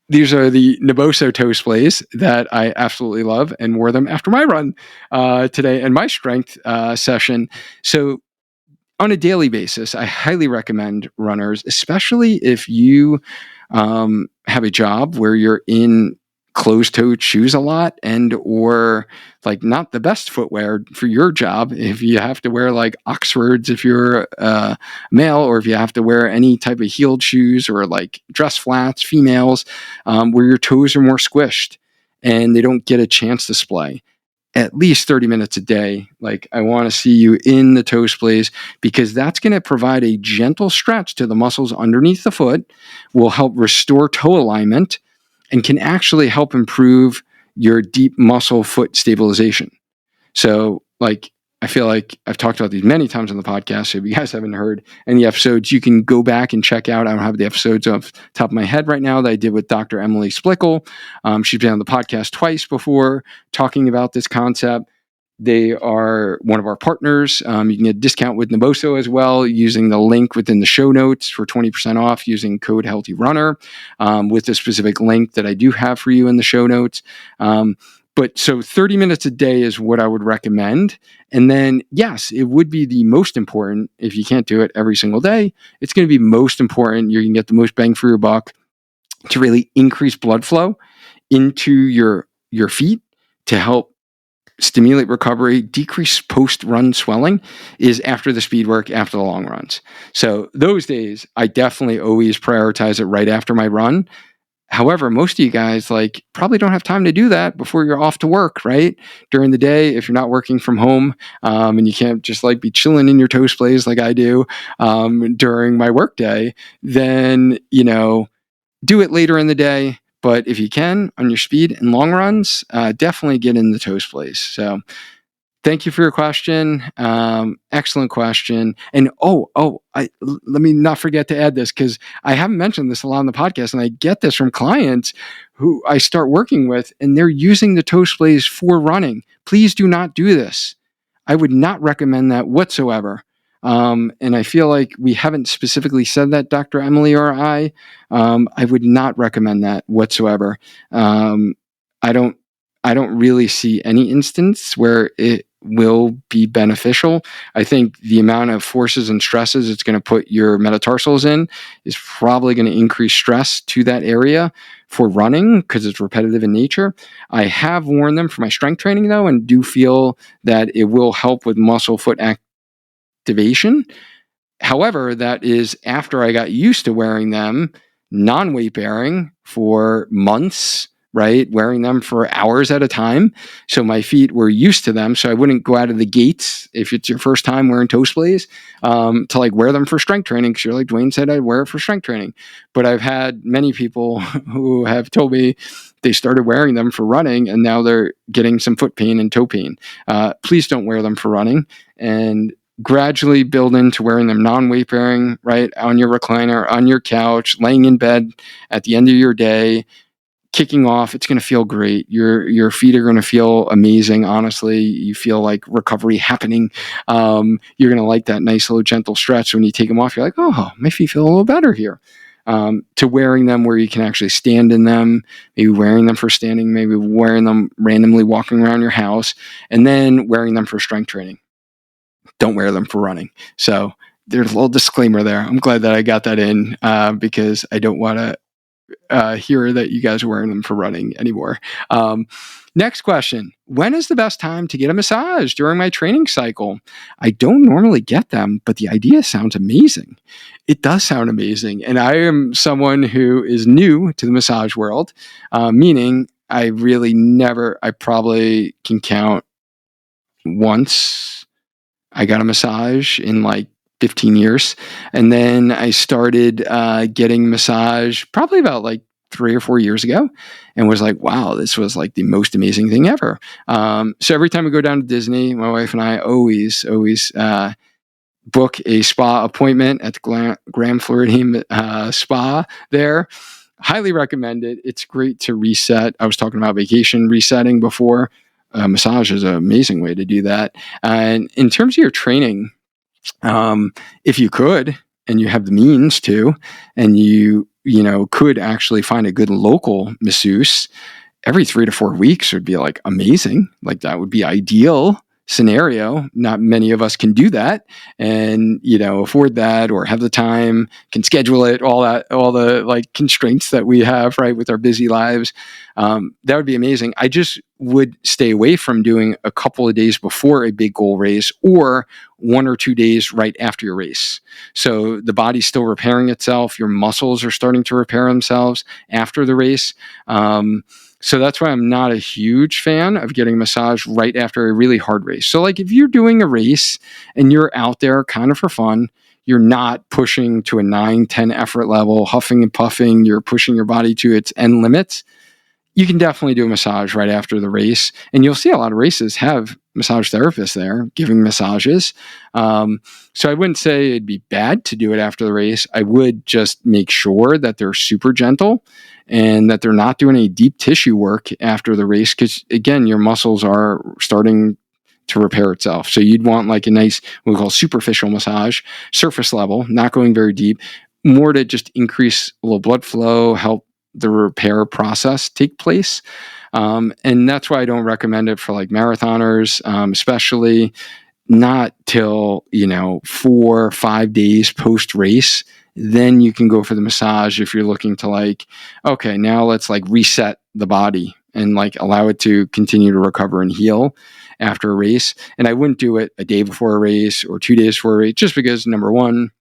These are the Naboso toe splays that I absolutely love and wore them after my run today and my strength session. So on a daily basis, I highly recommend runners, especially if you have a job where you're in closed-toed shoes a lot and or like not the best footwear for your job. If you have to wear like Oxfords if you're male, or if you have to wear any type of heeled shoes or like dress flats, females, where your toes are more squished and they don't get a chance to splay. At least 30 minutes a day. Like I want to see you in the toe splays because that's going to provide a gentle stretch to the muscles underneath the foot, will help restore toe alignment, and can actually help improve your deep muscle foot stabilization. So like, I feel like I've talked about these many times on the podcast. So if you guys haven't heard any episodes, you can go back and check out. I don't have the episodes off the top of my head right now that I did with Dr. Emily Splickle. She's been on the podcast twice before talking about this concept. They are one of our partners. You can get a discount with Naboso as well using the link within the show notes for 20% off using code HEALTHYRUNNER with a specific link that I do have for you in the show notes. But so 30 minutes a day is what I would recommend. And then, yes, it would be the most important. If you can't do it every single day, it's going to be most important. You can get the most bang for your buck to really increase blood flow into your feet to help stimulate recovery, decrease post-run swelling, is after the speed work, after the long runs. So those days, I definitely always prioritize it right after my run. However, most of you guys like probably don't have time to do that before you're off to work, right? During the day, if you're not working from home and you can't just like be chilling in your toe splays like I do during my work day, then, do it later in the day. But if you can, on your speed and long runs, definitely get in the toe splays. So Thank you for your question. Excellent question. And let me not forget to add this, because I haven't mentioned this a lot on the podcast, and I get this from clients who I start working with, and they're using the toe splays for running. Please do not do this. I would not recommend that whatsoever. And I feel like we haven't specifically said that, Dr. Emily or I. I would not recommend that whatsoever. I don't. I don't really see any instance where it will be beneficial. I think the amount of forces and stresses it's going to put your metatarsals in is probably going to increase stress to that area for running, because it's repetitive in nature. I have worn them for my strength training, though, and do feel that it will help with muscle foot activation. However, that is after I got used to wearing them non-weight bearing for months, right? Wearing them for hours at a time. So my feet were used to them. So I wouldn't go out of the gates, if it's your first time wearing toe splays, to like wear them for strength training. Because you're like Duane said, I'd wear it for strength training. But I've had many people who have told me they started wearing them for running, and now they're getting some foot pain and toe pain. Please don't wear them for running. And gradually build into wearing them non-weight bearing, right? On your recliner, on your couch, laying in bed at the end of your day, kicking off. It's going to feel great. Your feet are going to feel amazing. Honestly, you feel like recovery happening. You're going to like that nice little gentle stretch. When you take them off, you're like, oh, my feet feel a little better here. To wearing them where you can actually stand in them, maybe wearing them for standing, maybe wearing them randomly walking around your house, and then wearing them for strength training. Don't wear them for running. So there's a little disclaimer there. I'm glad that I got that in, because I don't want to hear that you guys are wearing them for running anymore. Next question. When is the best time to get a massage during my training cycle? I don't normally get them, but the idea sounds amazing. It does sound amazing. And I am someone who is new to the massage world, meaning I probably can count once I got a massage in like 15 years. And then I started getting massage probably about like 3 or 4 years ago, and was like, wow, this was like the most amazing thing ever. So every time we go down to Disney, my wife and I always book a spa appointment at the Grand Floridian Spa there. Highly recommend it. It's great to reset. I was talking about vacation resetting before. Massage is an amazing way to do that. And in terms of your training, if you could, and you have the means to, and you could actually find a good local masseuse, every 3 to 4 weeks would be like amazing. Like that would be ideal scenario. Not many of us can do that and, afford that or have the time, can schedule it, all the like constraints that we have, right, with our busy lives. That would be amazing. I just would stay away from doing a couple of days before a big goal race or 1 or 2 days right after your race. So the body's still repairing itself. Your muscles are starting to repair themselves after the race. So that's why I'm not a huge fan of getting a massage right after a really hard race. So like if you're doing a race and you're out there kind of for fun, you're not pushing to a 9-10 effort level, huffing and puffing, you're pushing your body to its end limits, you can definitely do a massage right after the race. And you'll see a lot of races have massage therapists there giving massages. So I wouldn't say it'd be bad to do it after the race. I would just make sure that they're super gentle and that they're not doing any deep tissue work after the race. Because again, your muscles are starting to repair itself. So you'd want like a nice, what we call superficial massage, surface level, not going very deep, more to just increase a little blood flow, help the repair process take place. And that's why I don't recommend it for like marathoners, especially not till, 4 or 5 days post race. Then you can go for the massage if you're looking to like, okay, now let's like reset the body and like allow it to continue to recover and heal after a race. And I wouldn't do it a day before a race or 2 days before a race, just because number one,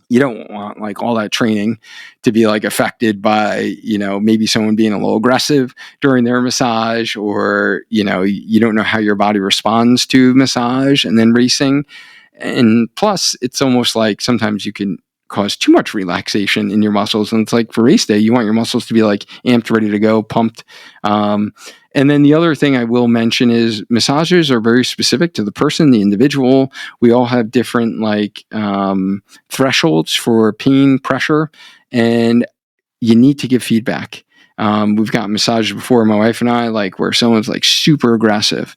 you don't want like all that training to be like affected by, maybe someone being a little aggressive during their massage, or, you don't know how your body responds to massage and then racing. And plus it's almost like sometimes you can cause too much relaxation in your muscles. And it's like for race day, you want your muscles to be like amped, ready to go, pumped. And then the other thing I will mention is massages are very specific to the person, the individual. We all have different thresholds for pain, pressure, and you need to give feedback. We've gotten massages before, my wife and I, like where someone's like super aggressive,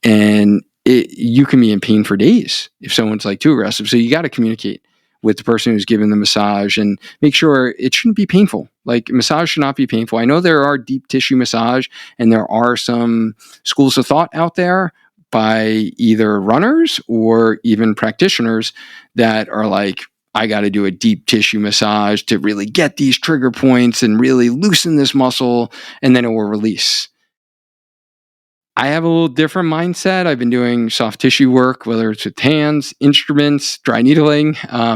and you can be in pain for days if someone's like too aggressive. So you got to communicate with the person who's giving the massage and make sure it shouldn't be painful. Like massage should not be painful. I know there are deep tissue massage and there are some schools of thought out there by either runners or even practitioners that are like, I got to do a deep tissue massage to really get these trigger points and really loosen this muscle, and then it will release. I have a little different mindset. I've been doing soft tissue work, whether it's with hands, instruments, dry needling,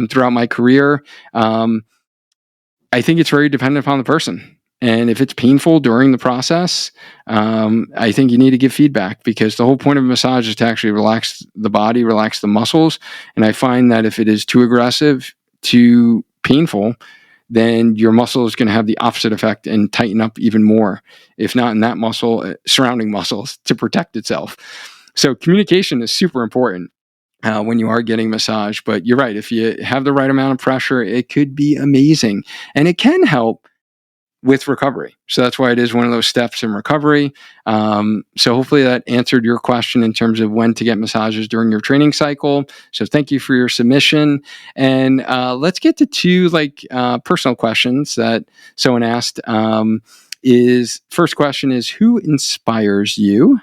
throughout my career. I think it's very dependent upon the person. And if it's painful during the process, I think you need to give feedback, because the whole point of a massage is to actually relax the body, relax the muscles. And I find that if it is too aggressive, too painful, then your muscle is going to have the opposite effect and tighten up even more, if not in that muscle, surrounding muscles, to protect itself. So communication is super important when you are getting massage. But you're right, if you have the right amount of pressure, it could be amazing. And it can help with recovery. So that's why it is one of those steps in recovery. So hopefully that answered your question in terms of when to get massages during your training cycle. So thank you for your submission. And let's get to two personal questions that someone asked. First question is, who inspires you?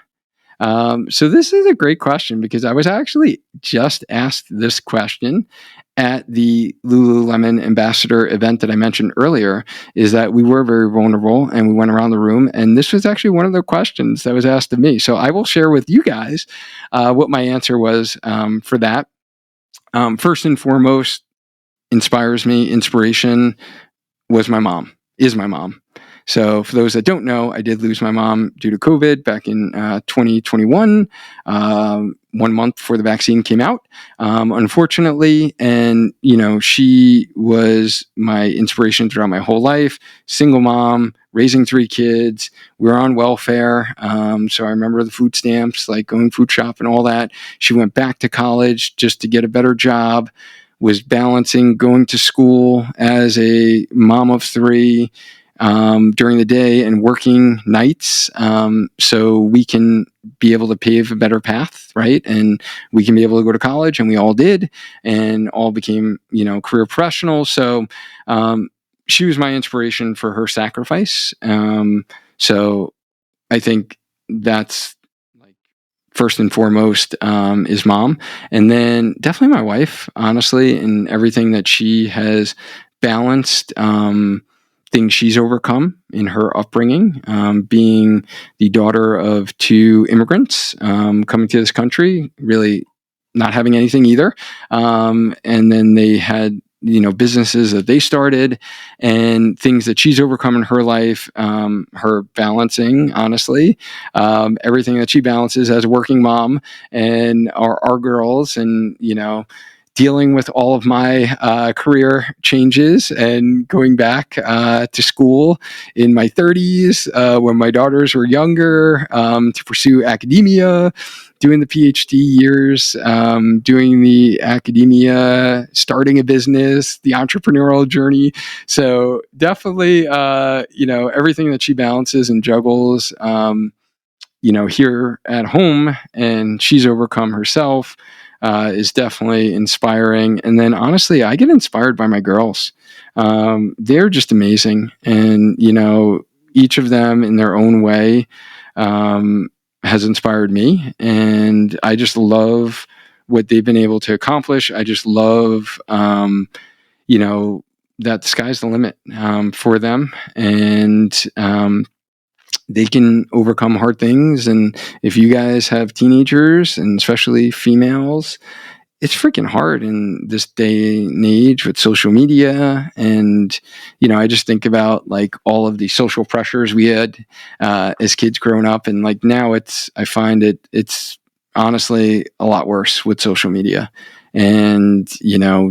So this is a great question, because I was actually just asked this question at the Lululemon Ambassador event that I mentioned earlier. Is that we were very vulnerable and we went around the room, and this was actually one of the questions that was asked of me. So I will share with you guys what my answer was for that. First and foremost, inspiration was my mom, is my mom. So for those that don't know, I did lose my mom due to COVID back in 2021, 1 month before the vaccine came out, unfortunately. And, she was my inspiration throughout my whole life. Single mom, raising 3 kids. We were on welfare. So I remember the food stamps, like going food shop and all that. She went back to college just to get a better job, was balancing going to school as a mom of 3 during the day and working nights, so we can be able to pave a better path, right? And we can be able to go to college, and we all did, and all became, career professionals. So she was my inspiration for her sacrifice. So I think that's first and foremost, is mom. And then definitely my wife, honestly, and everything that she has balanced, things she's overcome in her upbringing, being the daughter of 2 immigrants, coming to this country, really not having anything either. And then they had, businesses that they started, and things that she's overcome in her life, her balancing, honestly, everything that she balances as a working mom, and our girls, and, dealing with all of my career changes and going back to school in my 30s when my daughters were younger, to pursue academia, doing the PhD years, doing the academia, starting a business, the entrepreneurial journey. So definitely, everything that she balances and juggles, here at home, and she's overcome herself, is definitely inspiring. And then honestly, I get inspired by my girls. They're just amazing. And, each of them in their own way has inspired me. And I just love what they've been able to accomplish. I just love, that the sky's the limit for them. And they can overcome hard things. And if you guys have teenagers, and especially females, it's freaking hard in this day and age with social media. And, I just think about all of the social pressures we had as kids growing up. And now I find it's honestly a lot worse with social media, and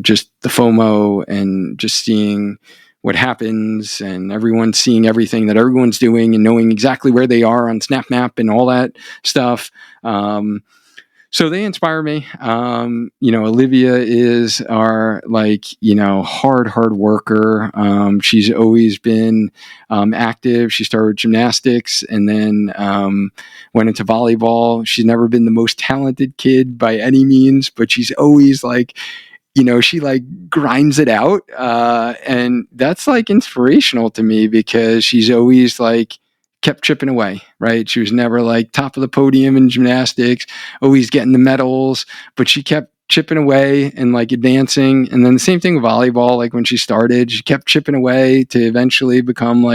just the FOMO and just seeing what happens and everyone seeing everything that everyone's doing and knowing exactly where they are on Snap Map and all that stuff. So they inspire me. Olivia is our hard worker. She's always been active. She started with gymnastics and then went into volleyball. She's never been the most talented kid by any means, but she's always she grinds it out. And that's inspirational to me because she's always kept chipping away, right? She was never top of the podium in gymnastics, always getting the medals, but she kept chipping away and advancing. And then the same thing with volleyball. When she started, she kept chipping away to eventually become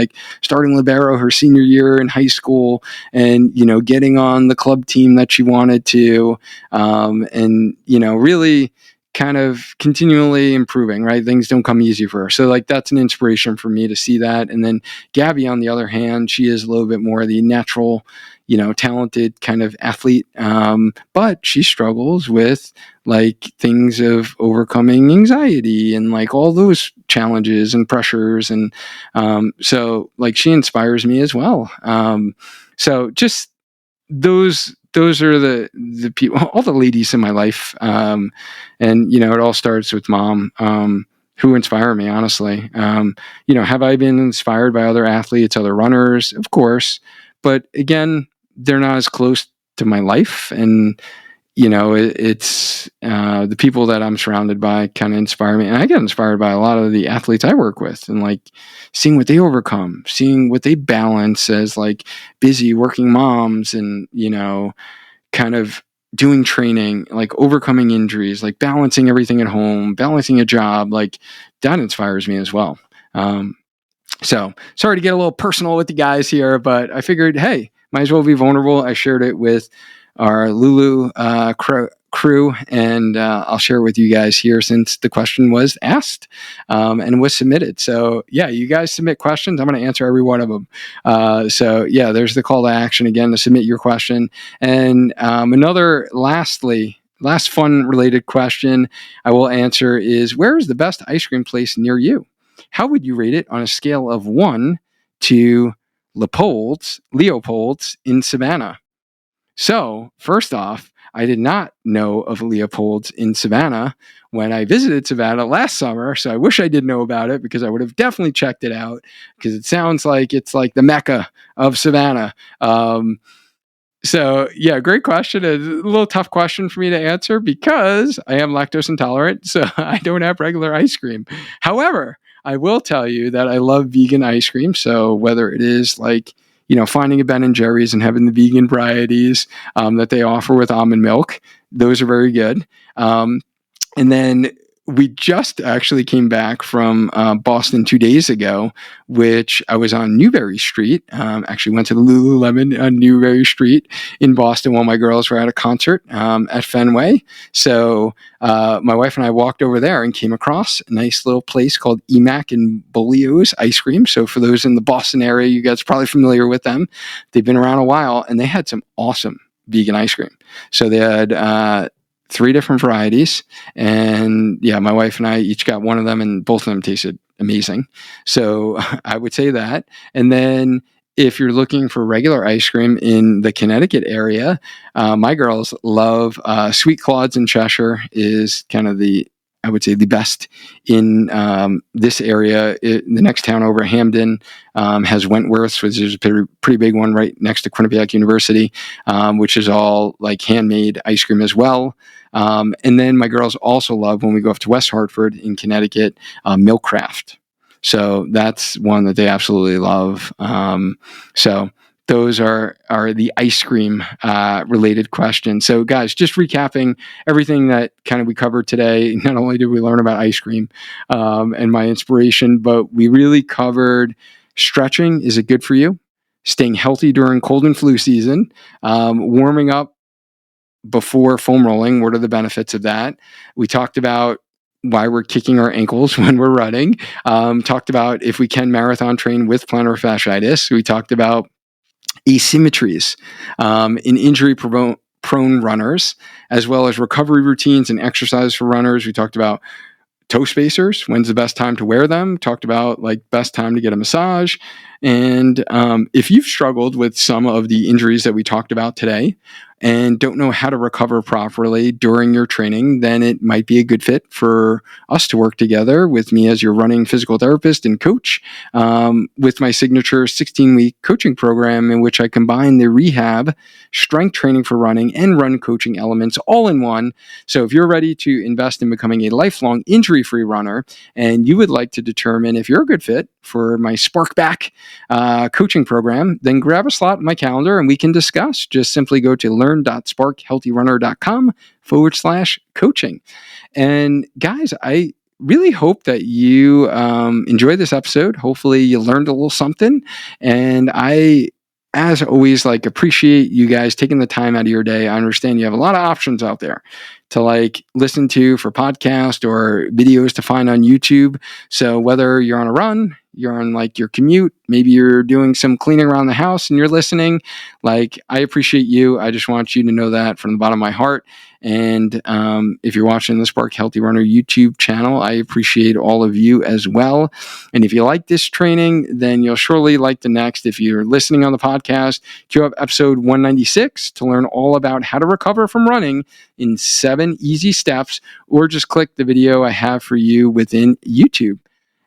starting libero her senior year in high school and, getting on the club team that she wanted to. And, really kind of continually improving, right? Things don't come easy for her. So that's an inspiration for me to see that. And then Gabby, on the other hand, she is a little bit more the natural, talented kind of athlete. But she struggles with things of overcoming anxiety and all those challenges and pressures. And so she inspires me as well. So just those are the people, all the ladies in my life. And it all starts with mom, who inspire me, honestly. Have I been inspired by other athletes, other runners? Of course. But again, they're not as close to my life. And, it's the people that I'm surrounded by kind of inspire me. And I get inspired by a lot of the athletes I work with and seeing what they overcome, seeing what they balance as busy working moms and, kind of doing training, overcoming injuries, balancing everything at home, balancing a job, that inspires me as well. So sorry to get a little personal with the guys here, but I figured, hey, might as well be vulnerable. I shared it with our Lulu crew, and I'll share it with you guys here since the question was asked and was submitted. So yeah, you guys submit questions. I'm going to answer every one of them. So yeah, there's the call to action again to submit your question. And another last fun related question I will answer is, where is the best ice cream place near you? How would you rate it on a scale of 1 to Leopold's in Savannah? So, first off, I did not know of Leopold's in Savannah when I visited Savannah last summer. So I wish I did know about it because I would have definitely checked it out because it sounds like it's the Mecca of Savannah. So yeah, great question. A little tough question for me to answer because I am lactose intolerant, so I don't have regular ice cream. However, I will tell you that I love vegan ice cream. So whether it is finding a Ben and Jerry's and having the vegan varieties that they offer with almond milk, those are very good. And then we just actually came back from Boston 2 days ago, which I was on Newbury Street. Actually went to the Lululemon on Newbury Street in Boston while my girls were at a concert at Fenway. So my wife and I walked over there and came across a nice little place called Emac and Bolio's Ice Cream. So for those in the Boston area, you guys are probably familiar with them. They've been around a while, and they had some awesome vegan ice cream. So they had 3 different varieties, and yeah, my wife and I each got one of them, and both of them tasted amazing. So I would say that. And then if you're looking for regular ice cream in the Connecticut area, my girls love Sweet Claude's in Cheshire is kind of I would say the best in this area. The next town over, Hamden, has Wentworth's, which is a pretty big one right next to Quinnipiac University, which is all handmade ice cream as well. And then my girls also love, when we go up to West Hartford in Connecticut, Milkcraft. So that's one that they absolutely love. So those are the ice cream related questions. So guys, just recapping everything that kind of we covered today. Not only did we learn about ice cream and my inspiration, but we really covered stretching. Is it good for you? Staying healthy during cold and flu season, warming up before foam rolling. What are the benefits of that? We talked about why we're kicking our ankles when we're running. Talked about if we can marathon train with plantar fasciitis. We talked about asymmetries in injury prone runners, as well as recovery routines and exercise for runners. We talked about toe spacers, when's the best time to wear them, talked about like best time to get a massage. And if you've struggled with some of the injuries that we talked about today and don't know how to recover properly during your training, then it might be a good fit for us to work together with me as your running physical therapist and coach, with my signature 16-week coaching program in which I combine the rehab, strength training for running, and run coaching elements all in one. So if you're ready to invest in becoming a lifelong injury-free runner and you would like to determine if you're a good fit for my Spark Back coaching program, then grab a slot in my calendar and we can discuss. Just simply go to learn.sparkhealthyrunner.com/coaching. And guys, I really hope that you enjoyed this episode. Hopefully you learned a little something. And I, as always, like appreciate you guys taking the time out of your day. I understand you have a lot of options out there to like listen to for podcast or videos to find on YouTube. So whether you're on a run, you're on like your commute, maybe you're doing some cleaning around the house and you're listening, like I appreciate you. I just want you to know that from the bottom of my heart. And if you're watching the Spark Healthy Runner YouTube channel, I appreciate all of you as well. And if you like this training, then you'll surely like the next. If you're listening on the podcast, queue up episode 196 to learn all about how to recover from running in 7 easy steps, or just click the video I have for you within YouTube.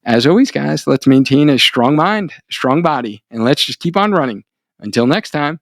As always, guys, let's maintain a strong mind, strong body, and let's just keep on running. Until next time.